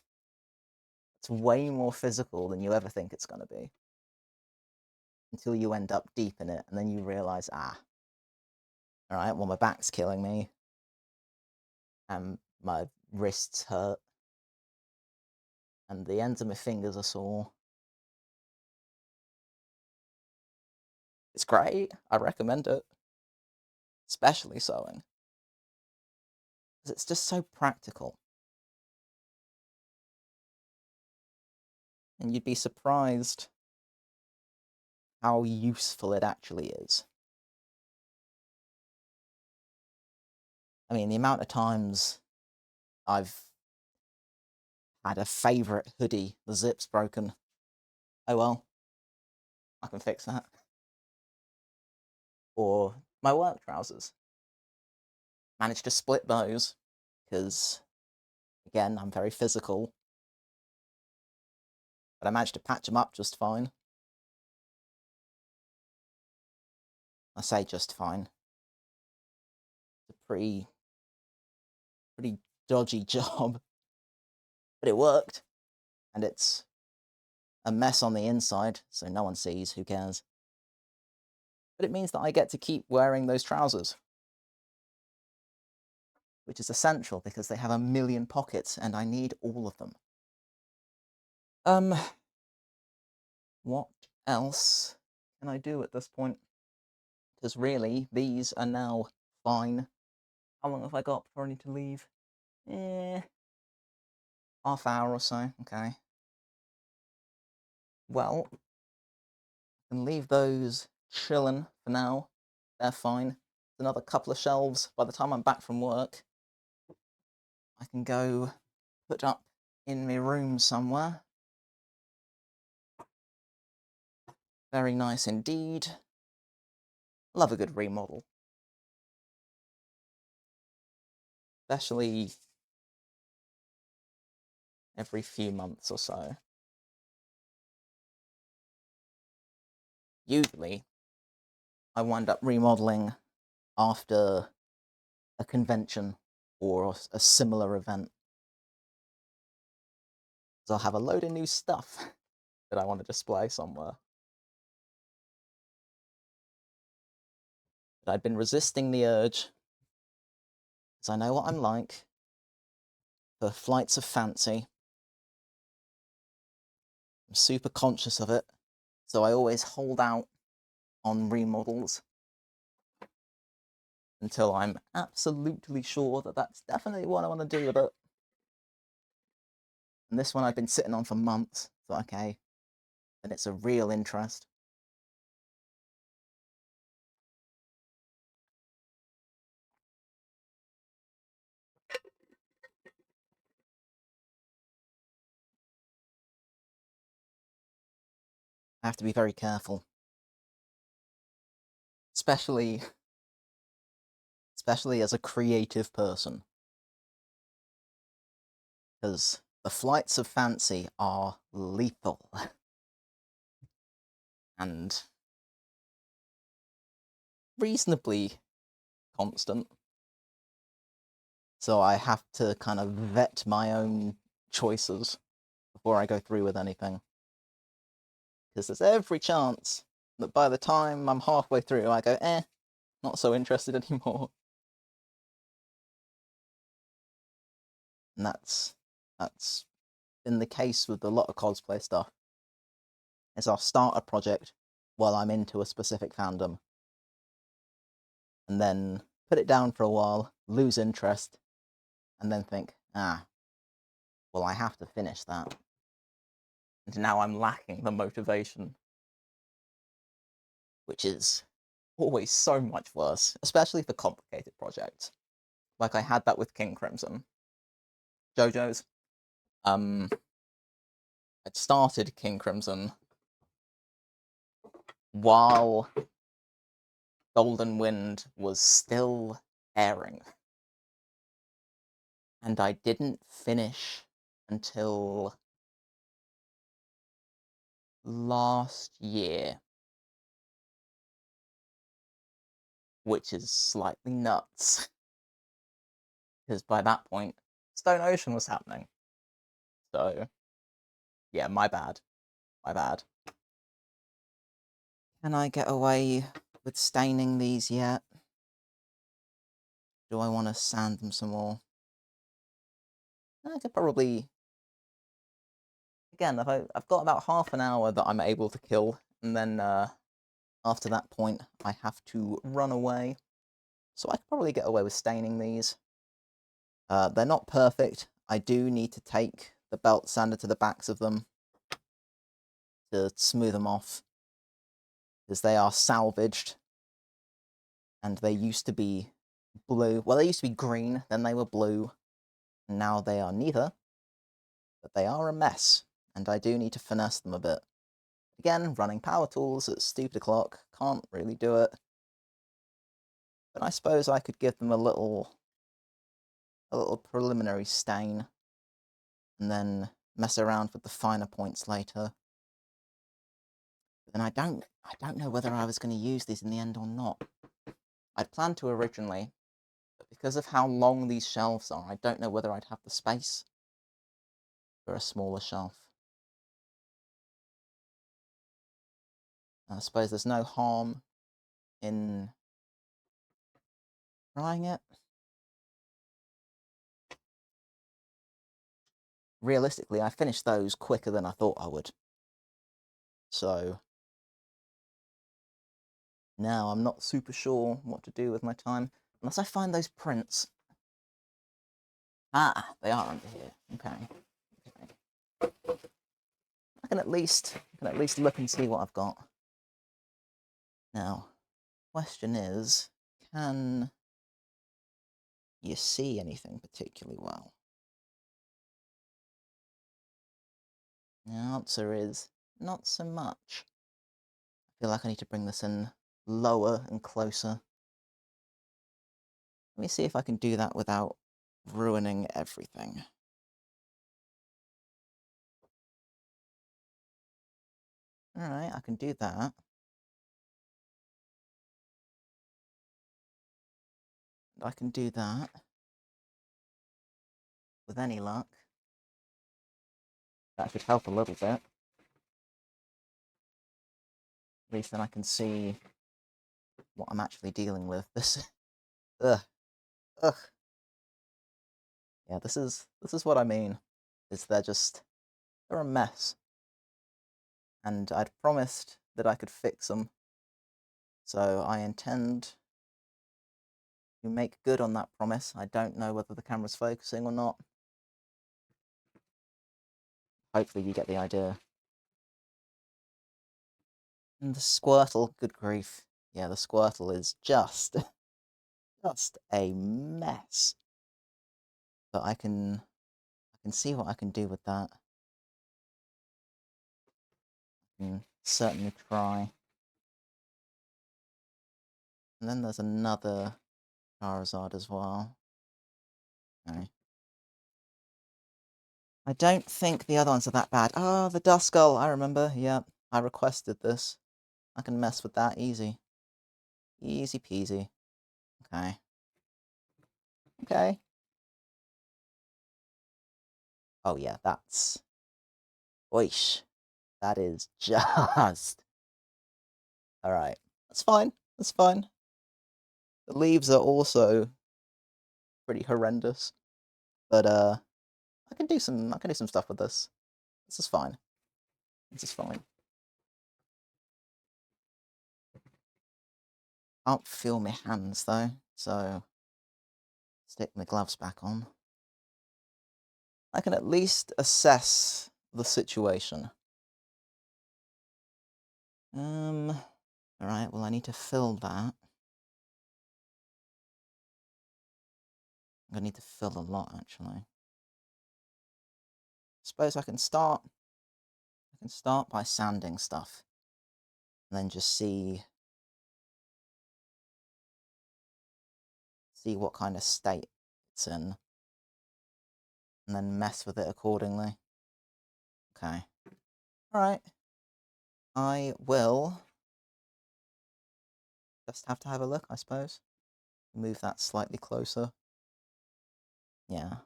way more physical than you ever think it's going to be. Until you end up deep in it, and then you realize, alright, well, my back's killing me, and my wrists hurt, and the ends of my fingers are sore. It's great. I recommend it. Especially sewing. Because it's just so practical. And you'd be surprised how useful it actually is. I mean, the amount of times I've had a favourite hoodie, the zip's broken. Oh well, I can fix that. Or my work trousers. Managed to split those, because, again, I'm very physical. But I managed to patch them up just fine. I say just fine. It's a pretty dodgy job. But it worked. And it's a mess on the inside, so no one sees, who cares? But it means that I get to keep wearing those trousers. Which is essential, because they have a million pockets, and I need all of them. What else can I do at this point? Because really, these are now fine. How long have I got before I need to leave? Half hour or so, okay. Well, I can leave those chilling for now. They're fine. Another couple of shelves. By the time I'm back from work, I can go put up in my room somewhere. Very nice indeed. Love a good remodel. Especially every few months or so. Usually, I wind up remodeling after a convention or a similar event. So I'll have a load of new stuff that I want to display somewhere. But I'd been resisting the urge, because I know what I'm like for flights of fancy. I'm super conscious of it, so I always hold out on remodels until I'm absolutely sure that that's definitely what I want to do with it. And this one I've been sitting on for months, so okay, and it's a real interest. I have to be very careful. Especially as a creative person. Because the flights of fancy are lethal. And reasonably constant. So I have to kind of vet my own choices before I go through with anything. Because there's every chance that by the time I'm halfway through, I go, not so interested anymore. And that's been the case with a lot of cosplay stuff. Is I'll start a project while I'm into a specific fandom, and then put it down for a while, lose interest, and then think, well, I have to finish that. And now I'm lacking the motivation, which is always so much worse, especially for complicated projects. Like I had that with King Crimson. JoJo's. I'd started King Crimson while Golden Wind was still airing. And I didn't finish until last year, which is slightly nuts. Because by that point, Stone Ocean was happening. So, yeah, my bad. My bad. Can I get away with staining these yet? Do I want to sand them some more? I could probably... Again, I've got about half an hour that I'm able to kill, and then after that point, I have to run away. So I could probably get away with staining these. They're not perfect. I do need to take the belt sander to the backs of them to smooth them off, because they are salvaged, and they used to be blue. Well, they used to be green, then they were blue, and now they are neither, but they are a mess, and I do need to finesse them a bit. Again, running power tools at stupid o'clock, can't really do it. But I suppose I could give them a little preliminary stain, and then mess around with the finer points later. And I don't know whether I was going to use these in the end or not. I'd planned to originally, but because of how long these shelves are, I don't know whether I'd have the space for a smaller shelf. I suppose there's no harm in trying it. Realistically, I finished those quicker than I thought I would. So now I'm not super sure what to do with my time, unless I find those prints. Ah, they are under here. Okay. I can at least look and see what I've got. Now, question is, can you see anything particularly well? The answer is not so much. I feel like I need to bring this in lower and closer. Let me see if I can do that without ruining everything. Alright, I can do that. And I can do that. With any luck. That should help a little bit. At least then I can see what I'm actually dealing with. This... Ugh. Ugh. Yeah, this is what I mean. Is they're a mess. And I'd promised that I could fix them. So I intend to make good on that promise. I don't know whether the camera's focusing or not. Hopefully you get the idea. And the Squirtle, good grief. Yeah, the Squirtle is just a mess. But I can see what I can do with that. I can certainly try. And then there's another Charizard as well. Okay. I don't think the other ones are that bad. Oh, the Duskull, I remember. Yep, I requested this. I can mess with that easy. Easy peasy. Okay. Okay. Oh yeah, that's... Oish. That is just... Alright. That's fine. That's fine. The leaves are also pretty horrendous. But I can do some stuff with this. This is fine. This is fine. Can't feel my hands though, so stick my gloves back on. I can at least assess the situation. Alright, well I need to fill that. I'm gonna need to fill a lot actually. Suppose I can start by sanding stuff. And then just see what kind of state it's in. And then mess with it accordingly. Okay. Alright. I will just have to have a look, I suppose. Move that slightly closer. Yeah.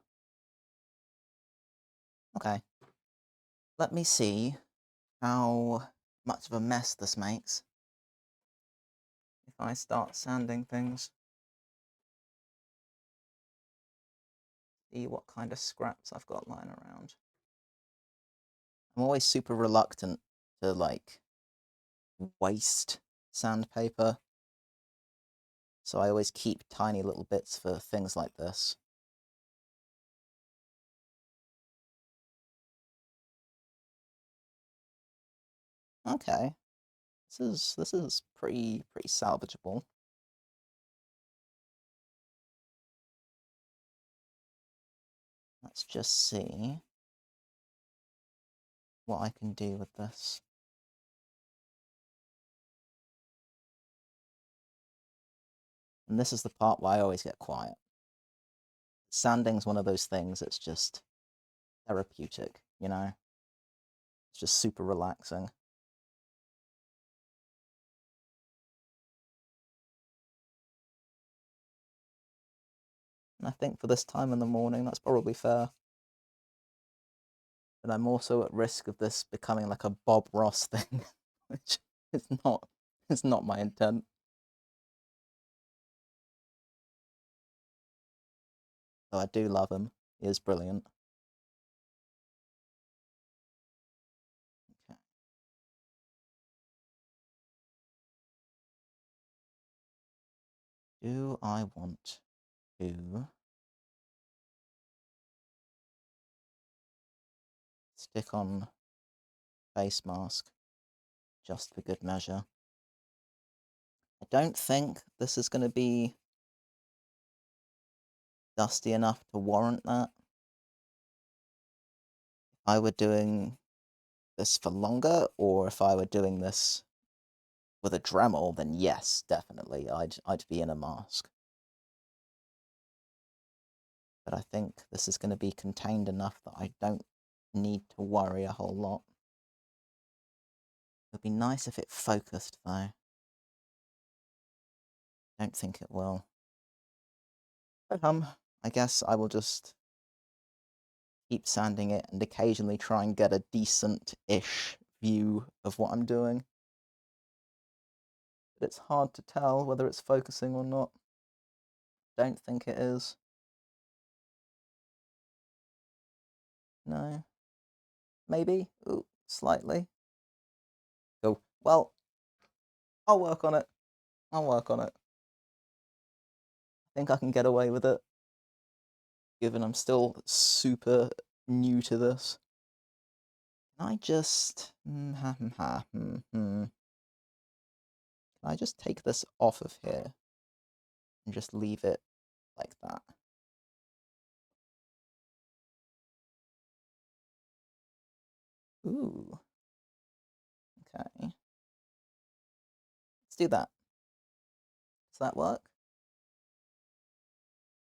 Okay, let me see how much of a mess this makes if I start sanding things. See what kind of scraps I've got lying around. I'm always super reluctant to, like, waste sandpaper, so I always keep tiny little bits for things like this. Okay, this is pretty salvageable. Let's just see what I can do with this. And this is the part where I always get quiet. Sanding's one of those things that's just therapeutic, you know? It's just super relaxing. And I think for this time in the morning, that's probably fair. But I'm also at risk of this becoming like a Bob Ross thing, which is not my intent. Though I do love him. He is brilliant. Okay. Do I want to stick on face mask just for good measure? I don't think this is going to be dusty enough to warrant that. If I were doing this for longer, or if I were doing this with a Dremel, then yes, definitely, I'd be in a mask. But I think this is going to be contained enough that I don't need to worry a whole lot. It would be nice if it focused, though. Don't think it will. But I guess I will just keep sanding it and occasionally try and get a decent-ish view of what I'm doing. But it's hard to tell whether it's focusing or not. Don't think it is. No. Maybe? Ooh, slightly. Cool. Well, I'll work on it. I'll work on it. I think I can get away with it, given I'm still super new to this. Can I just... Can I just take this off of here and just leave it like that? Ooh. Okay. Let's do that. Does that work?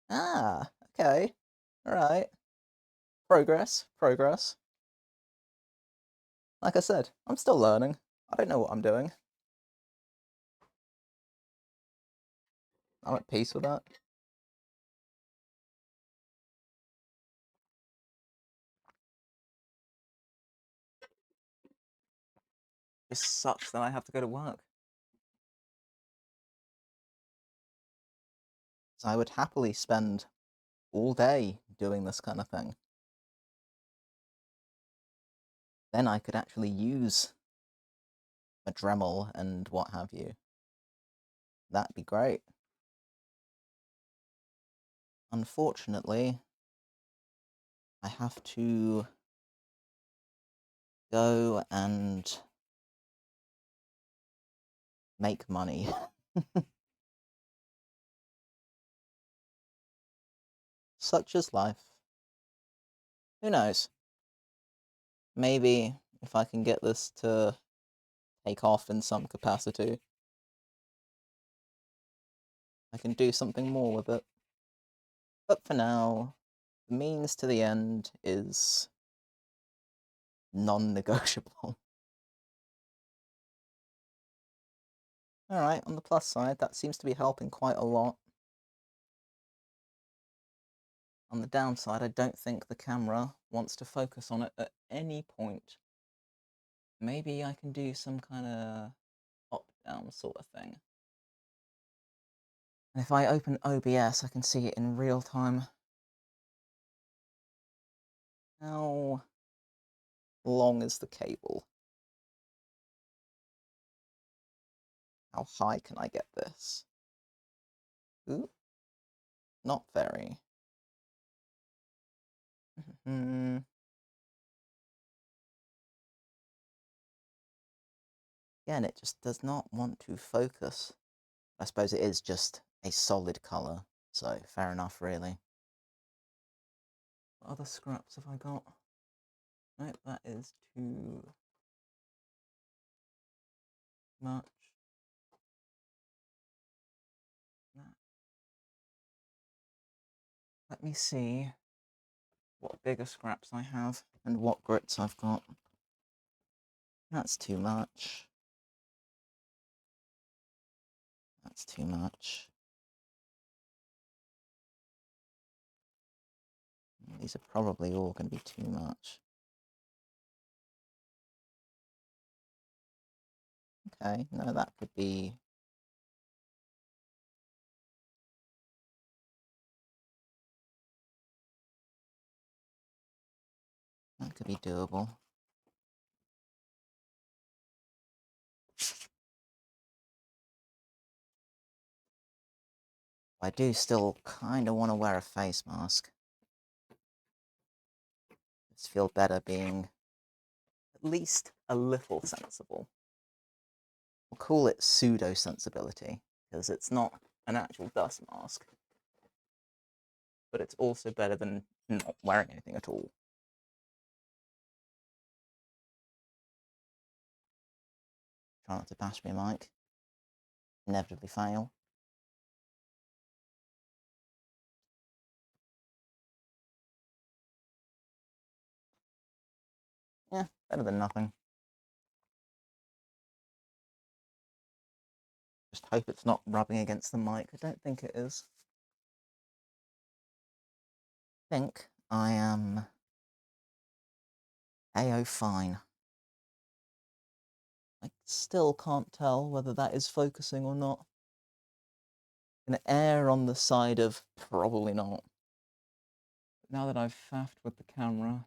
Ah, okay. Alright. Progress, progress. Like I said, I'm still learning. I don't know what I'm doing. I'm at peace with that. It sucks that I have to go to work. So I would happily spend all day doing this kind of thing. Then I could actually use a Dremel and what have you. That'd be great. Unfortunately, I have to go and make money. Such is life. Who knows? Maybe if I can get this to take off in some capacity, I can do something more with it. But for now, the means to the end is non-negotiable. Alright, on the plus side, that seems to be helping quite a lot. On the downside, I don't think the camera wants to focus on it at any point. Maybe I can do some kind of up-down sort of thing. And if I open OBS, I can see it in real time. How long is the cable? How high can I get this? Ooh, not very. Again, it just does not want to focus. I suppose it is just a solid colour, so fair enough, really. What other scraps have I got? Nope, that is too much. Let me see what bigger scraps I have and what grits I've got. That's too much. That's too much. These are probably all going to be too much. Okay, no, that could be... That could be doable. I do still kind of want to wear a face mask. Just feel better being at least a little sensible. We'll call it pseudo-sensibility, because it's not an actual dust mask. But it's also better than not wearing anything at all. Try not to bash me, Mike. Inevitably fail. Yeah, better than nothing. Just hope it's not rubbing against the mic. I don't think it is. I think I am A-O fine. I still can't tell whether that is focusing or not. I'm gonna err on the side of probably not. But now that I've faffed with the camera,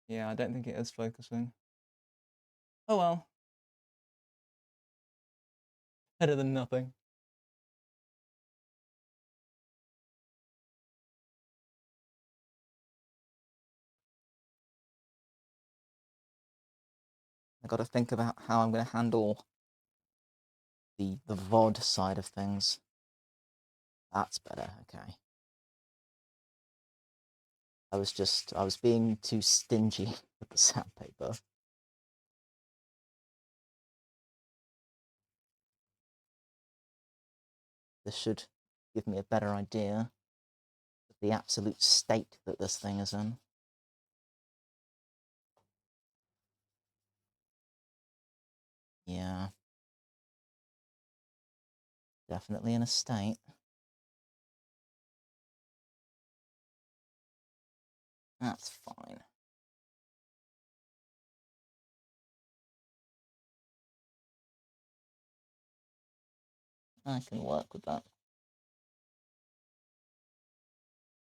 yeah, I don't think it is focusing. Oh well. Better than nothing. I've got to think about how I'm going to handle the VOD side of things. That's better, okay. I was being too stingy with the sandpaper. This should give me a better idea of the absolute state that this thing is in. Yeah. Definitely in a state. That's fine. I can work with that.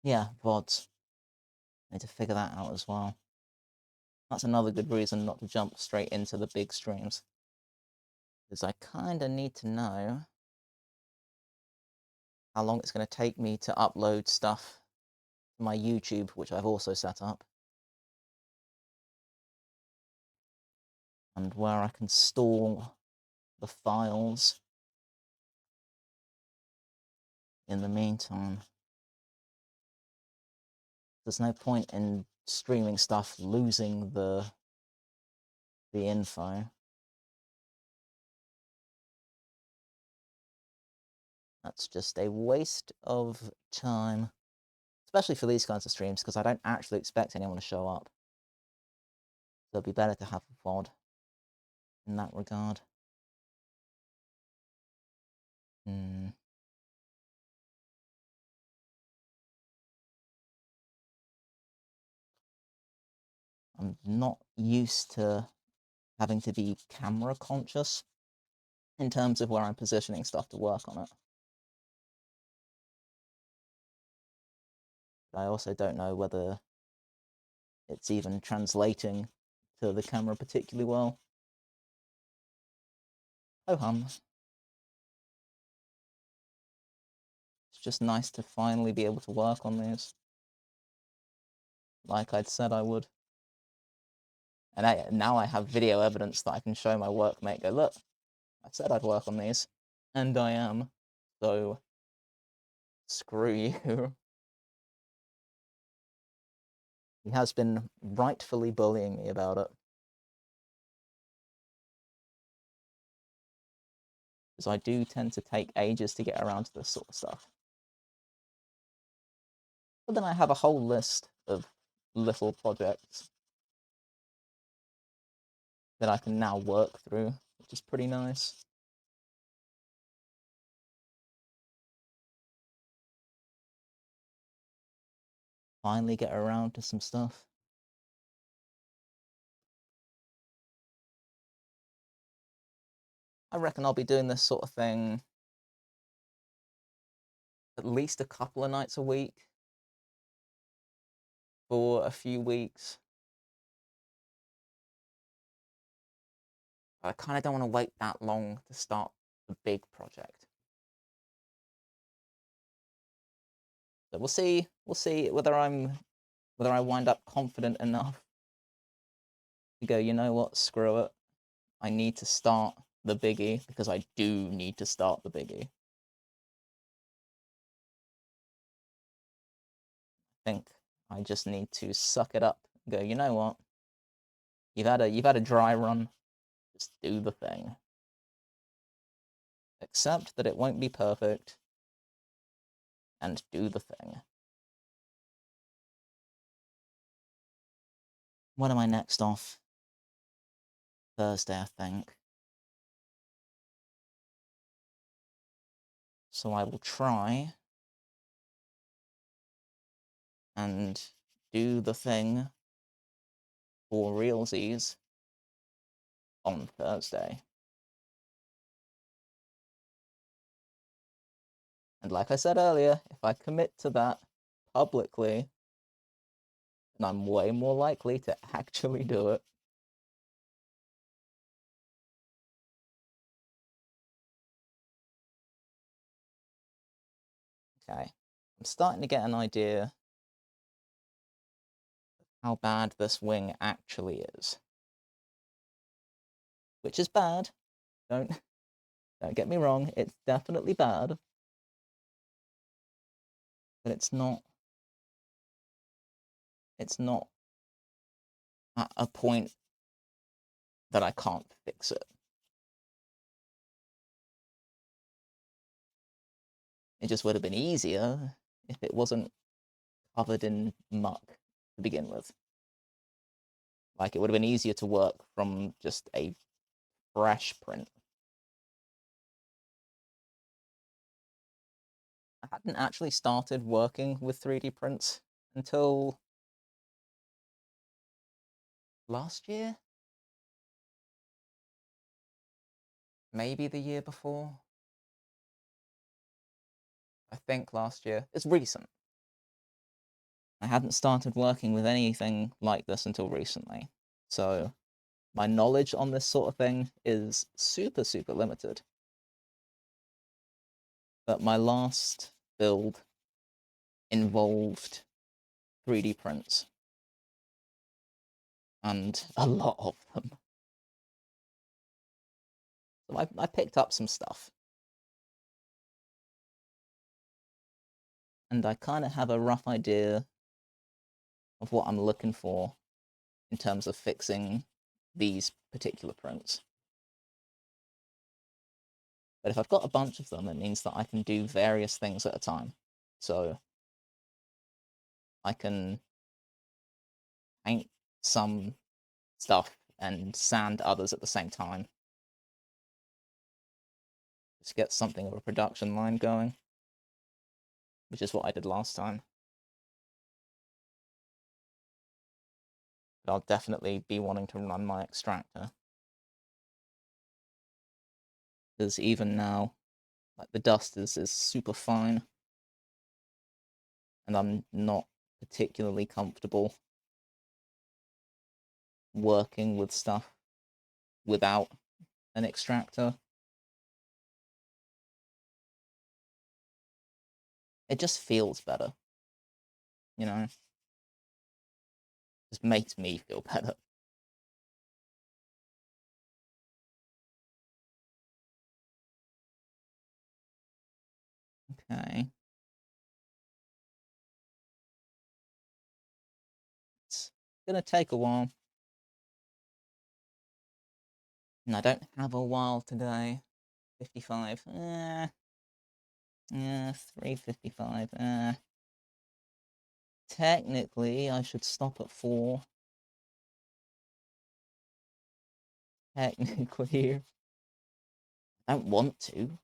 Yeah, VODs. Need to figure that out as well. That's another good reason not to jump straight into the big streams. Because I kind of need to know how long it's going to take me to upload stuff to my YouTube, which I've also set up. And where I can store the files in the meantime. There's no point in streaming stuff losing the info. That's just a waste of time, especially for these kinds of streams, because I don't actually expect anyone to show up. So it'd be better to have a VOD in that regard. I'm not used to having to be camera conscious in terms of where I'm positioning stuff to work on it. I also don't know whether it's even translating to the camera particularly well. Oh hum. It's just nice to finally be able to work on these, like I'd said I would. And now I have video evidence that I can show my workmate, go, look, I said I'd work on these, and I am, so screw you. He has been rightfully bullying me about it. Because I do tend to take ages to get around to this sort of stuff. But then I have a whole list of little projects that I can now work through, which is pretty nice. Finally get around to some stuff. I reckon I'll be doing this sort of thing at least a couple of nights a week for a few weeks. I kind of don't want to wait that long to start the big project. So we'll see. We'll see whether I wind up confident enough to go, you know what, screw it. I need to start the biggie because I do need to start the biggie. I think I just need to suck it up and go, you know what? You've had a dry run. Just do the thing. Accept that it won't be perfect and do the thing. When am I next off? Thursday, I think. So I will try and do the thing for realsies on Thursday. And like I said earlier, if I commit to that publicly, then I'm way more likely to actually do it. Okay, I'm starting to get an idea of how bad this wing actually is. Which is bad. Don't get me wrong, it's definitely bad. But it's not at a point that I can't fix it. It just would have been easier if it wasn't covered in muck to begin with. Like, it would have been easier to work from just a fresh print. I hadn't actually started working with 3D prints until last year? Maybe the year before? I think last year. It's recent. I hadn't started working with anything like this until recently. So my knowledge on this sort of thing is super, super limited. But my last build involved 3D prints. And a lot of them. So I picked up some stuff. And I kind of have a rough idea of what I'm looking for in terms of fixing these particular prints. But if I've got a bunch of them, it means that I can do various things at a time. So I can paint some stuff and sand others at the same time. Just get something of a production line going, which is what I did last time. But I'll definitely be wanting to run my extractor. Because even now, like, the dust is super fine, and I'm not particularly comfortable working with stuff without an extractor. It just feels better, you know? Just makes me feel better. Okay. It's gonna take a while. And I don't have a while today. 55. Yeah, 3:55. Technically, I should stop at 4. Technically. I don't want to.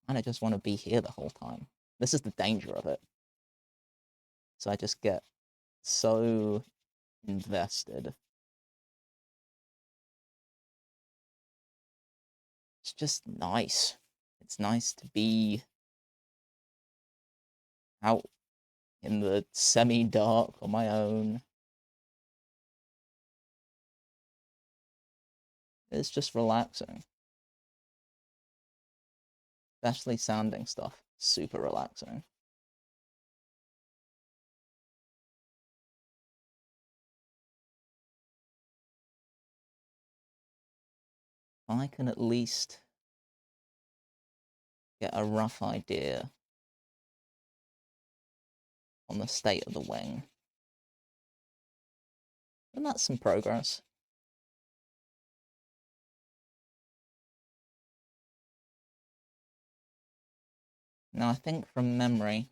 I just want to be here the whole time. This is the danger of it. So I just get so invested. It's just nice. It's nice to be out in the semi-dark on my own. It's just relaxing. Especially sounding stuff. Super relaxing. I can at least get a rough idea on the state of the wing. And that's some progress. Now, I think from memory,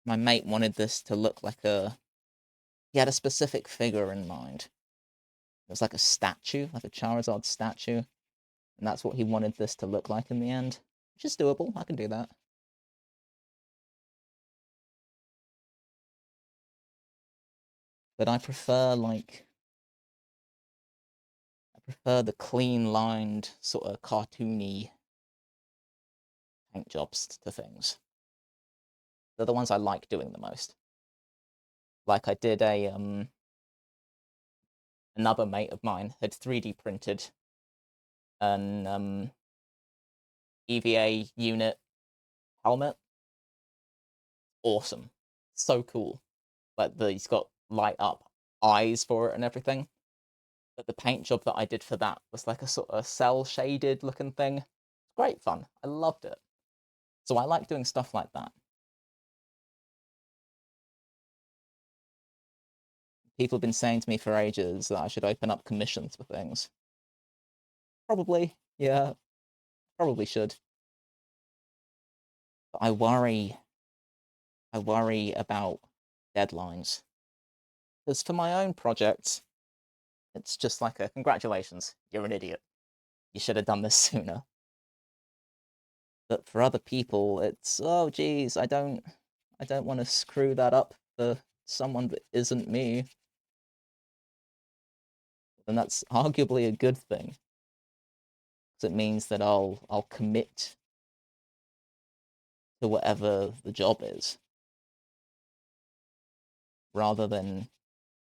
my mate wanted this to look like a... He had a specific figure in mind. It was like a statue, like a Charizard statue. And that's what he wanted this to look like in the end. Which is doable, I can do that. But I prefer, like... I prefer the clean-lined, sort of cartoony paint jobs to things. They're the ones I like doing the most. Like I did another mate of mine had 3D printed an EVA unit helmet. Awesome. So cool. Like he's got light up eyes for it and everything. But the paint job that I did for that was like a sort of cell shaded looking thing. Great fun. I loved it. So I like doing stuff like that. People have been saying to me for ages that I should open up commissions for things. Probably, yeah, probably should. But I worry about deadlines. Because for my own projects, it's just like a congratulations, you're an idiot. You should have done this sooner. But for other people, it's oh geez, I don't want to screw that up for someone that isn't me. And that's arguably a good thing. Because it means that I'll commit to whatever the job is. Rather than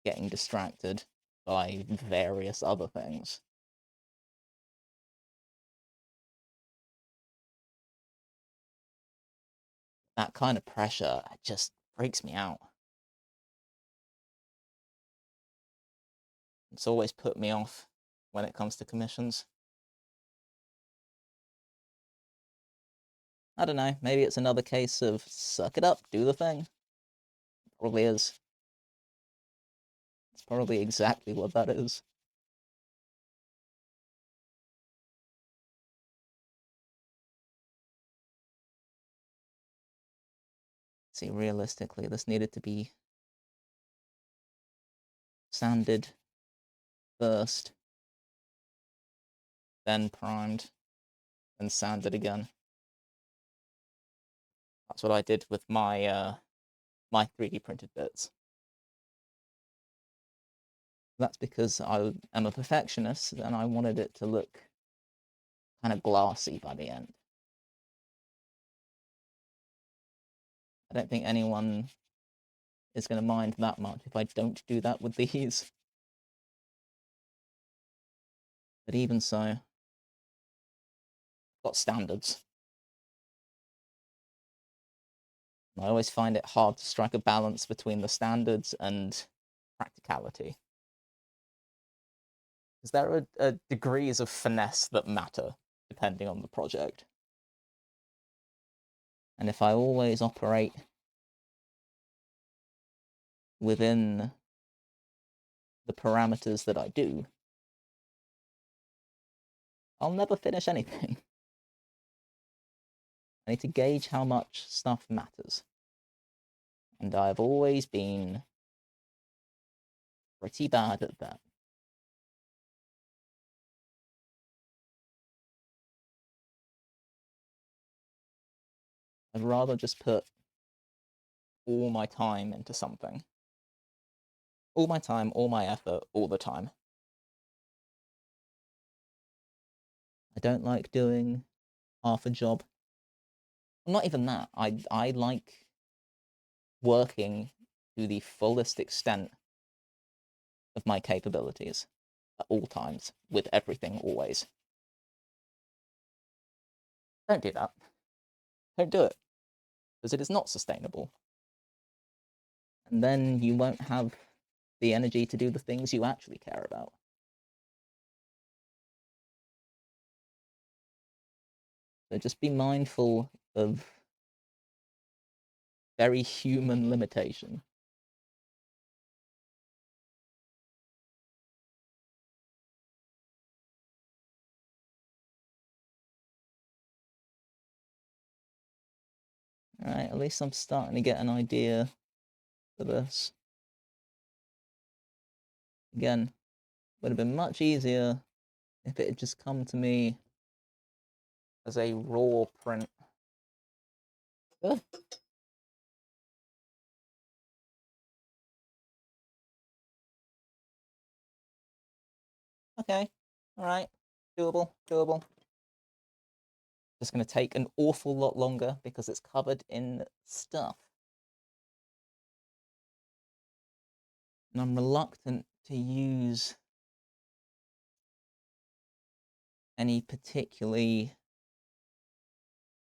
getting distracted by various other things. That kind of pressure just freaks me out. It's always put me off when it comes to commissions. I don't know, maybe it's another case of suck it up, do the thing. Probably is. It's probably exactly what that is. See, realistically, this needed to be sanded first, then primed, and sanded again. That's what I did with my my 3D printed bits. That's because I am a perfectionist and I wanted it to look kind of glassy by the end. I don't think anyone is going to mind that much if I don't do that with these. But even so, I've got standards. I always find it hard to strike a balance between the standards and practicality. Because there are degrees of finesse that matter depending on the project. And if I always operate within the parameters that I do, I'll never finish anything. I need to gauge how much stuff matters. And I've always been pretty bad at that. I'd rather just put all my time into something. All my time, all my effort, all the time. I don't like doing half a job. Not even that. I like working to the fullest extent of my capabilities at all times, with everything always. Don't do that. Don't do it. Because it is not sustainable. And then you won't have the energy to do the things you actually care about. So just be mindful of very human limitation. Alright, at least I'm starting to get an idea for this. Again, would have been much easier if it had just come to me as a raw print. Ugh. Okay, alright, doable, doable. Just going to take an awful lot longer because it's covered in stuff. And I'm reluctant to use any particularly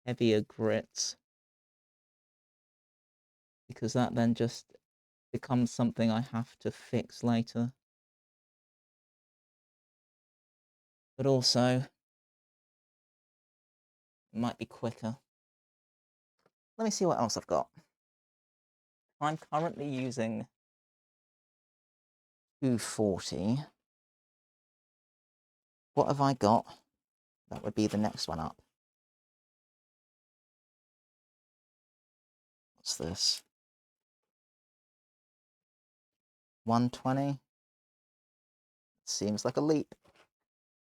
heavier grits because that then just becomes something I have to fix later. But also, it might be quicker. Let me see what else I've got. I'm currently using 240. What have I got? That would be the next one up. What's this? 120? Seems like a leap.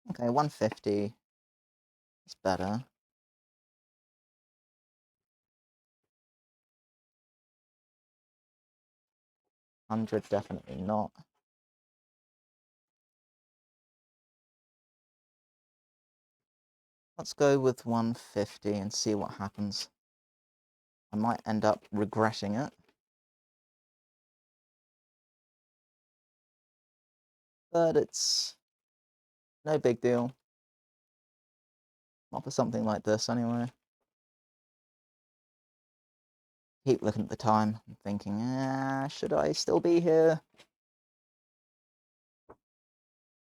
Okay, 150 is better. 100, definitely not. Let's go with 150 and see what happens. I might end up regretting it. But it's no big deal. Not for something like this, anyway. Keep looking at the time and thinking, should I still be here?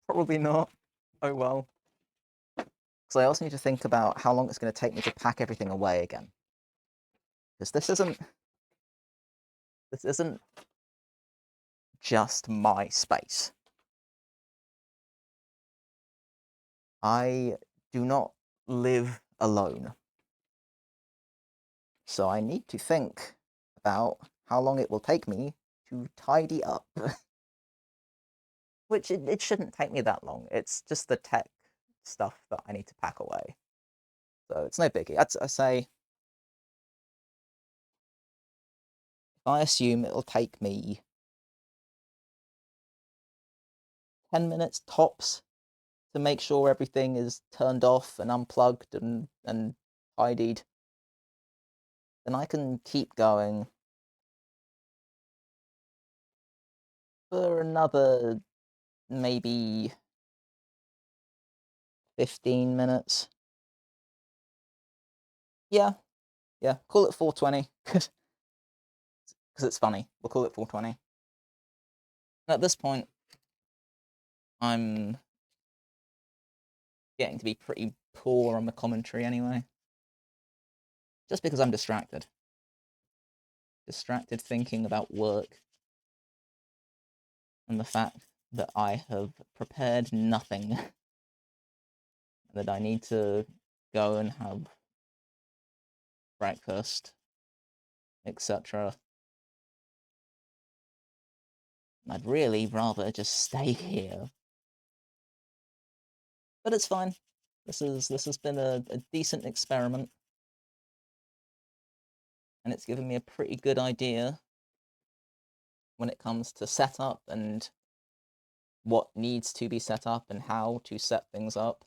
Probably not. Oh well. Because I also need to think about how long it's going to take me to pack everything away again. Because this isn't just my space. I do not live alone. So I need to think about how long it will take me to tidy up. Which it shouldn't take me that long. It's just the tech stuff that I need to pack away. So it's no biggie. I say I assume it'll take me 10 minutes tops to make sure everything is turned off and unplugged and tidied. Then I can keep going for another maybe 15 minutes. Yeah, yeah, call it 420 because it's funny. We'll call it 420. At this point, I'm getting to be pretty poor on the commentary anyway. Just because I'm distracted. Distracted thinking about work and the fact that I have prepared nothing. That I need to go and have breakfast, etc. I'd really rather just stay here. But it's fine. This has been a decent experiment. And it's given me a pretty good idea when it comes to setup and what needs to be set up and how to set things up.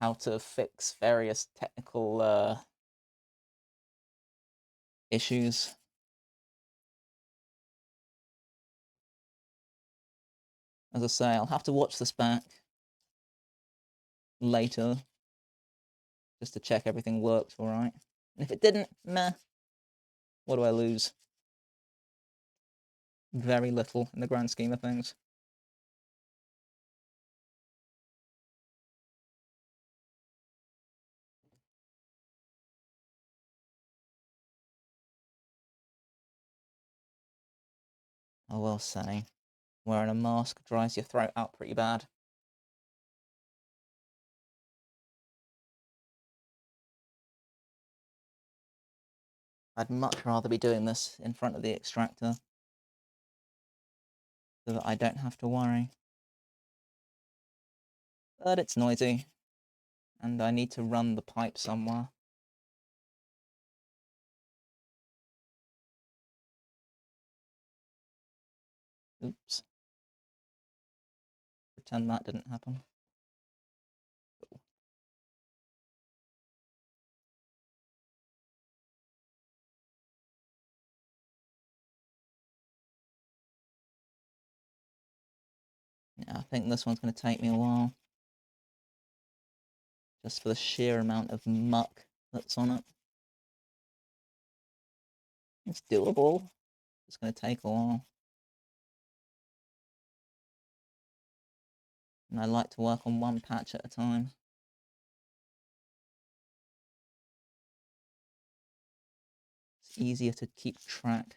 How to fix various technical issues. As I say, I'll have to watch this back later just to check everything worked all right. And if it didn't, meh, what do I lose? Very little in the grand scheme of things. Oh well, Sonny. Wearing a mask dries your throat out pretty bad. I'd much rather be doing this in front of the extractor so that I don't have to worry. But it's noisy, and I need to run the pipe somewhere. Oops. Pretend that didn't happen. Cool. Yeah, I think this one's going to take me a while. Just for the sheer amount of muck that's on it. It's doable. It's going to take a while. And I like to work on one patch at a time. It's easier to keep track.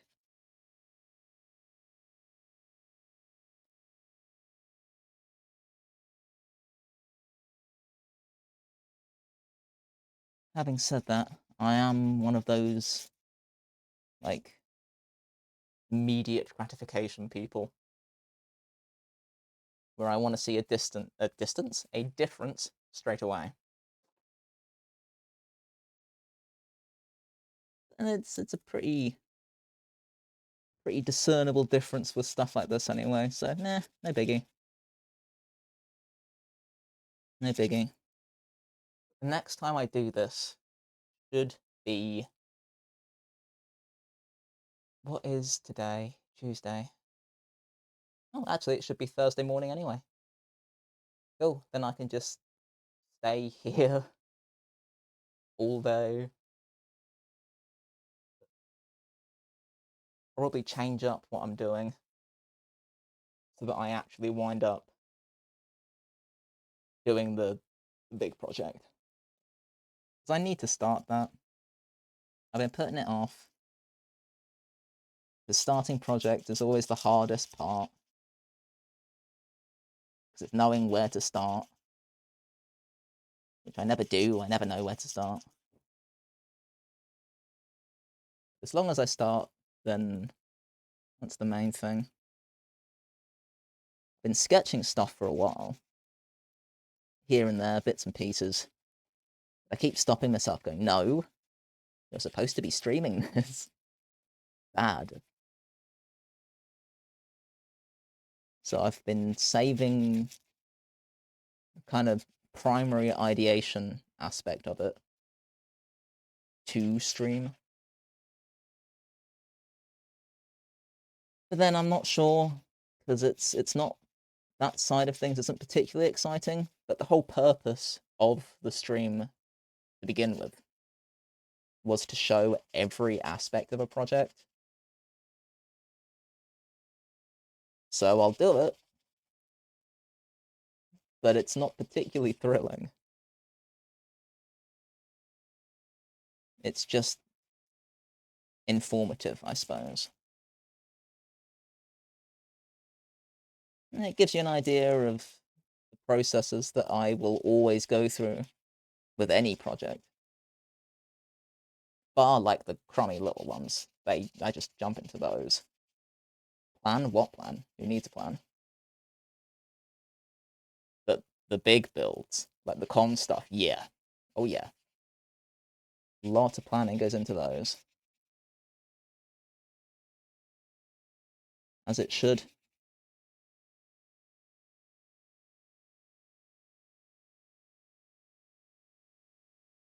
Having said that, I am one of those, like, immediate gratification people. Where I want to see a difference straight away. And it's a pretty discernible difference with stuff like this anyway, so nah, no biggie. No biggie. The next time I do this should be... What is today? Tuesday. Oh, actually, it should be Thursday morning anyway. Cool, then I can just stay here all day. Probably change up what I'm doing so that I actually wind up doing the big project. Because I need to start that. I've been putting it off. The starting project is always the hardest part. Because it's knowing where to start. Which I never do, I never know where to start. As long as I start, then that's the main thing. I've been sketching stuff for a while. Here and there, bits and pieces. I keep stopping myself going, no, you're supposed to be streaming this. bad. So I've been saving kind of primary ideation aspect of it to stream. But then I'm not sure because it's not that side of things isn't particularly exciting, but the whole purpose of the stream to begin with was to show every aspect of a project. So I'll do it, but it's not particularly thrilling. It's just informative, I suppose. And it gives you an idea of the processes that I will always go through with any project. Bar like the crummy little ones. I just jump into those. Plan? What plan? Who needs a plan? But the big builds, like the con stuff, yeah. Oh yeah. A lot of planning goes into those. As it should.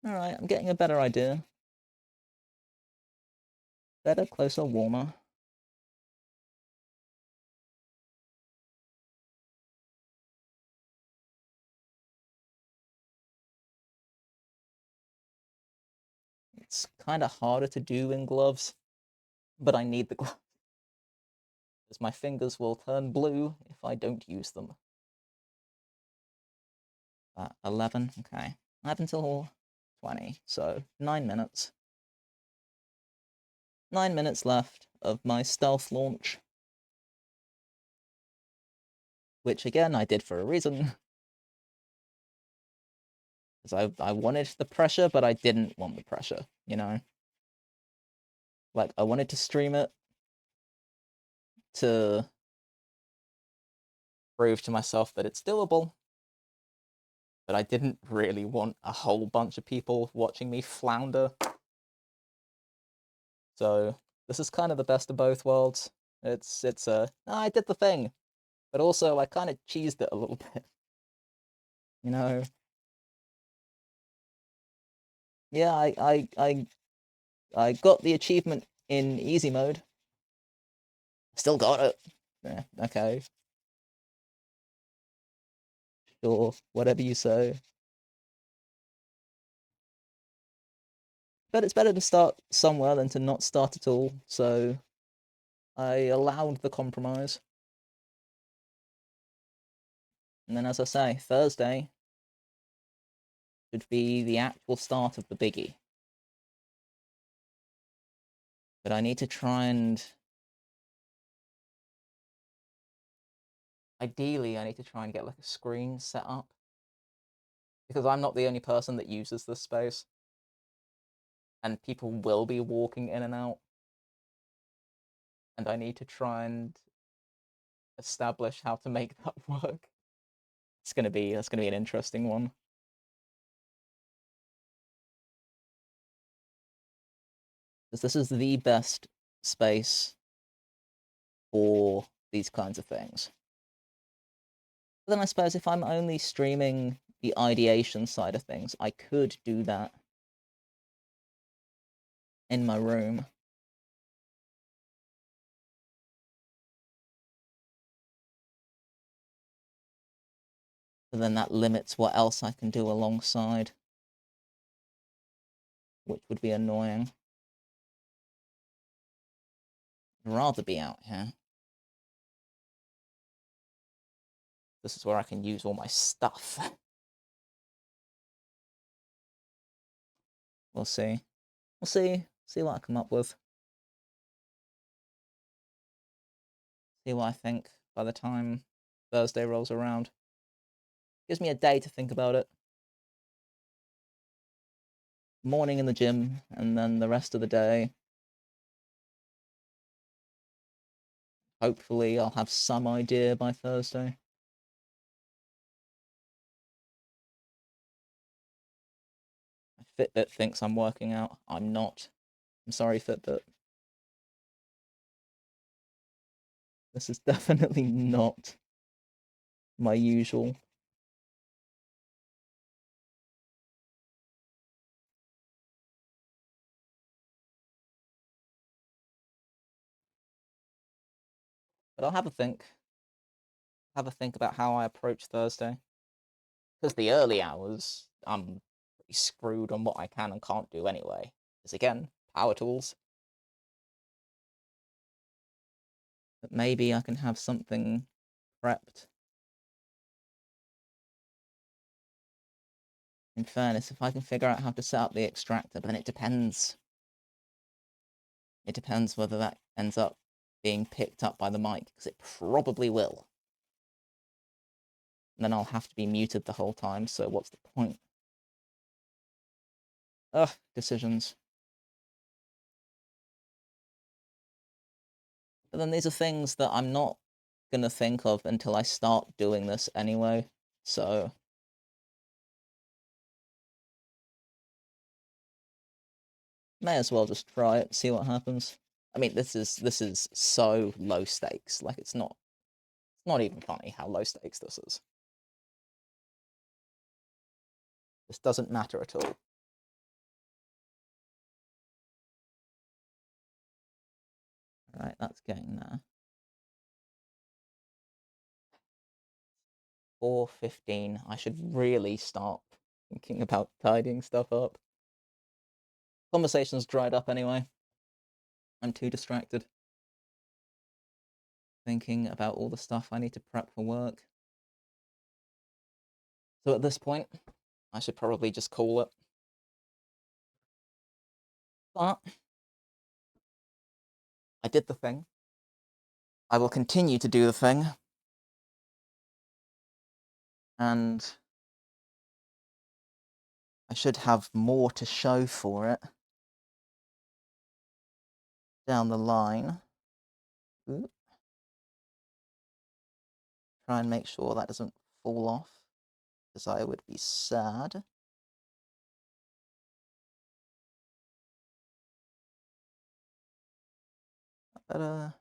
Alright, I'm getting a better idea. Better, closer, warmer. It's kind of harder to do in gloves, but I need the gloves. As my fingers will turn blue if I don't use them. 11, okay. I have until 20, so 9 minutes. 9 minutes left of my stealth launch. Which, again, I did for a reason. Because I wanted the pressure, but I didn't want the pressure, you know? Like, I wanted to stream it to prove to myself that it's doable, but I didn't really want a whole bunch of people watching me flounder. So this is kind of the best of both worlds. I did the thing, but also I kind of cheesed it a little bit. You know? Yeah, I got the achievement in easy mode. Still got it. Yeah, okay. Sure, whatever you say. But it's better to start somewhere than to not start at all, so I allowed the compromise. And then, as I say, Thursday should be the actual start of the biggie. But I need to try and... Ideally, I need to try and get like a screen set up. Because I'm not the only person that uses this space. And people will be walking in and out. And I need to try and establish how to make that work. That's gonna be an interesting one. Because this is the best space for these kinds of things. But then I suppose if I'm only streaming the ideation side of things, I could do that in my room. But then that limits what else I can do alongside, which would be annoying. I'd rather be out here. This is where I can use all my stuff. We'll see. We'll see. See what I come up with. See what I think by the time Thursday rolls around. Gives me a day to think about it. Morning in the gym, and then the rest of the day. Hopefully, I'll have some idea by Thursday. Fitbit thinks I'm working out. I'm not. I'm sorry, Fitbit. This is definitely not my usual. But I'll have a think. Have a think about how I approach Thursday. Because the early hours, I'm pretty screwed on what I can and can't do anyway. Because again, power tools. But maybe I can have something prepped. In fairness, if I can figure out how to set up the extractor, but then it depends. It depends whether that ends up being picked up by the mic, because it probably will. And then I'll have to be muted the whole time, so what's the point? Ugh, decisions. But then these are things that I'm not gonna think of until I start doing this anyway, so may as well just try it, see what happens. I mean, this is so low stakes. Like it's not even funny how low stakes this is. This doesn't matter at all. All right, that's getting there. 4:15. I should really start thinking about tidying stuff up. Conversation's dried up anyway. I'm too distracted. Thinking about all the stuff I need to prep for work. So at this point, I should probably just call it. But I did the thing. I will continue to do the thing. And I should have more to show for it down the line. Ooh. Try and make sure that doesn't fall off, because I would be sad. But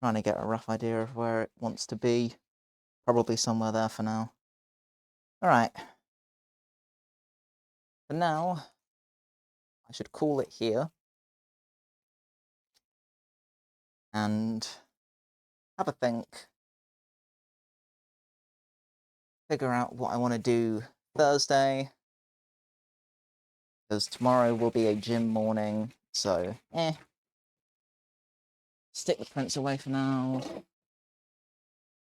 trying to get a rough idea of where it wants to be. Probably somewhere there for now. Alright. For now, I should call it here. And have a think. Figure out what I want to do Thursday. Because tomorrow will be a gym morning, so stick the prints away for now. At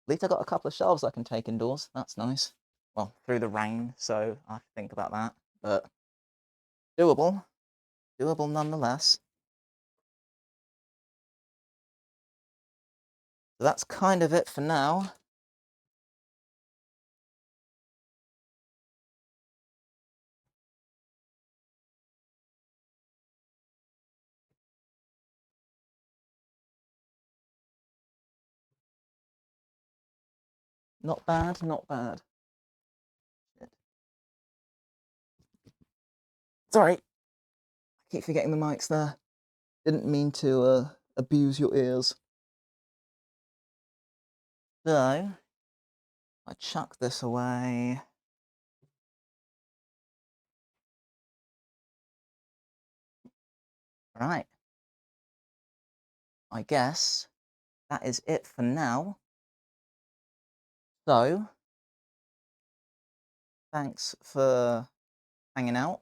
least I got a couple of shelves I can take indoors. That's nice. Well, through the rain, so I have to think about that. But doable. Doable nonetheless. So that's kind of it for now. Not bad, not bad. Shit. Sorry. I keep forgetting the mic's there. Didn't mean to abuse your ears. So, I chuck this away. Right. I guess that is it for now. So, thanks for hanging out,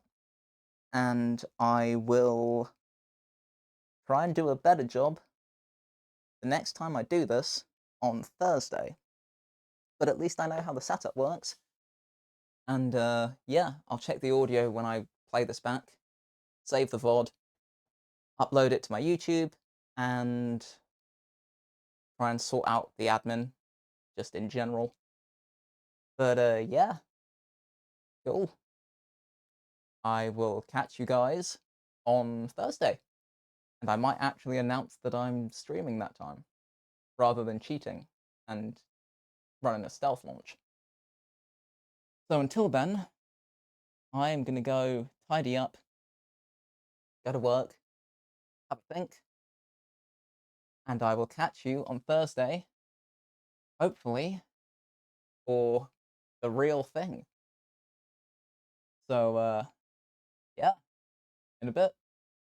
and I will try and do a better job the next time I do this on Thursday. But at least I know how the setup works. And yeah, I'll check the audio when I play this back, save the VOD, upload it to my YouTube, and try and sort out the admin just in general. But yeah, cool. I will catch you guys on Thursday. And I might actually announce that I'm streaming that time, rather than cheating and running a stealth launch. So until then, I am going to go tidy up, go to work, have a think, and I will catch you on Thursday, hopefully, for the real thing. So, yeah, in a bit.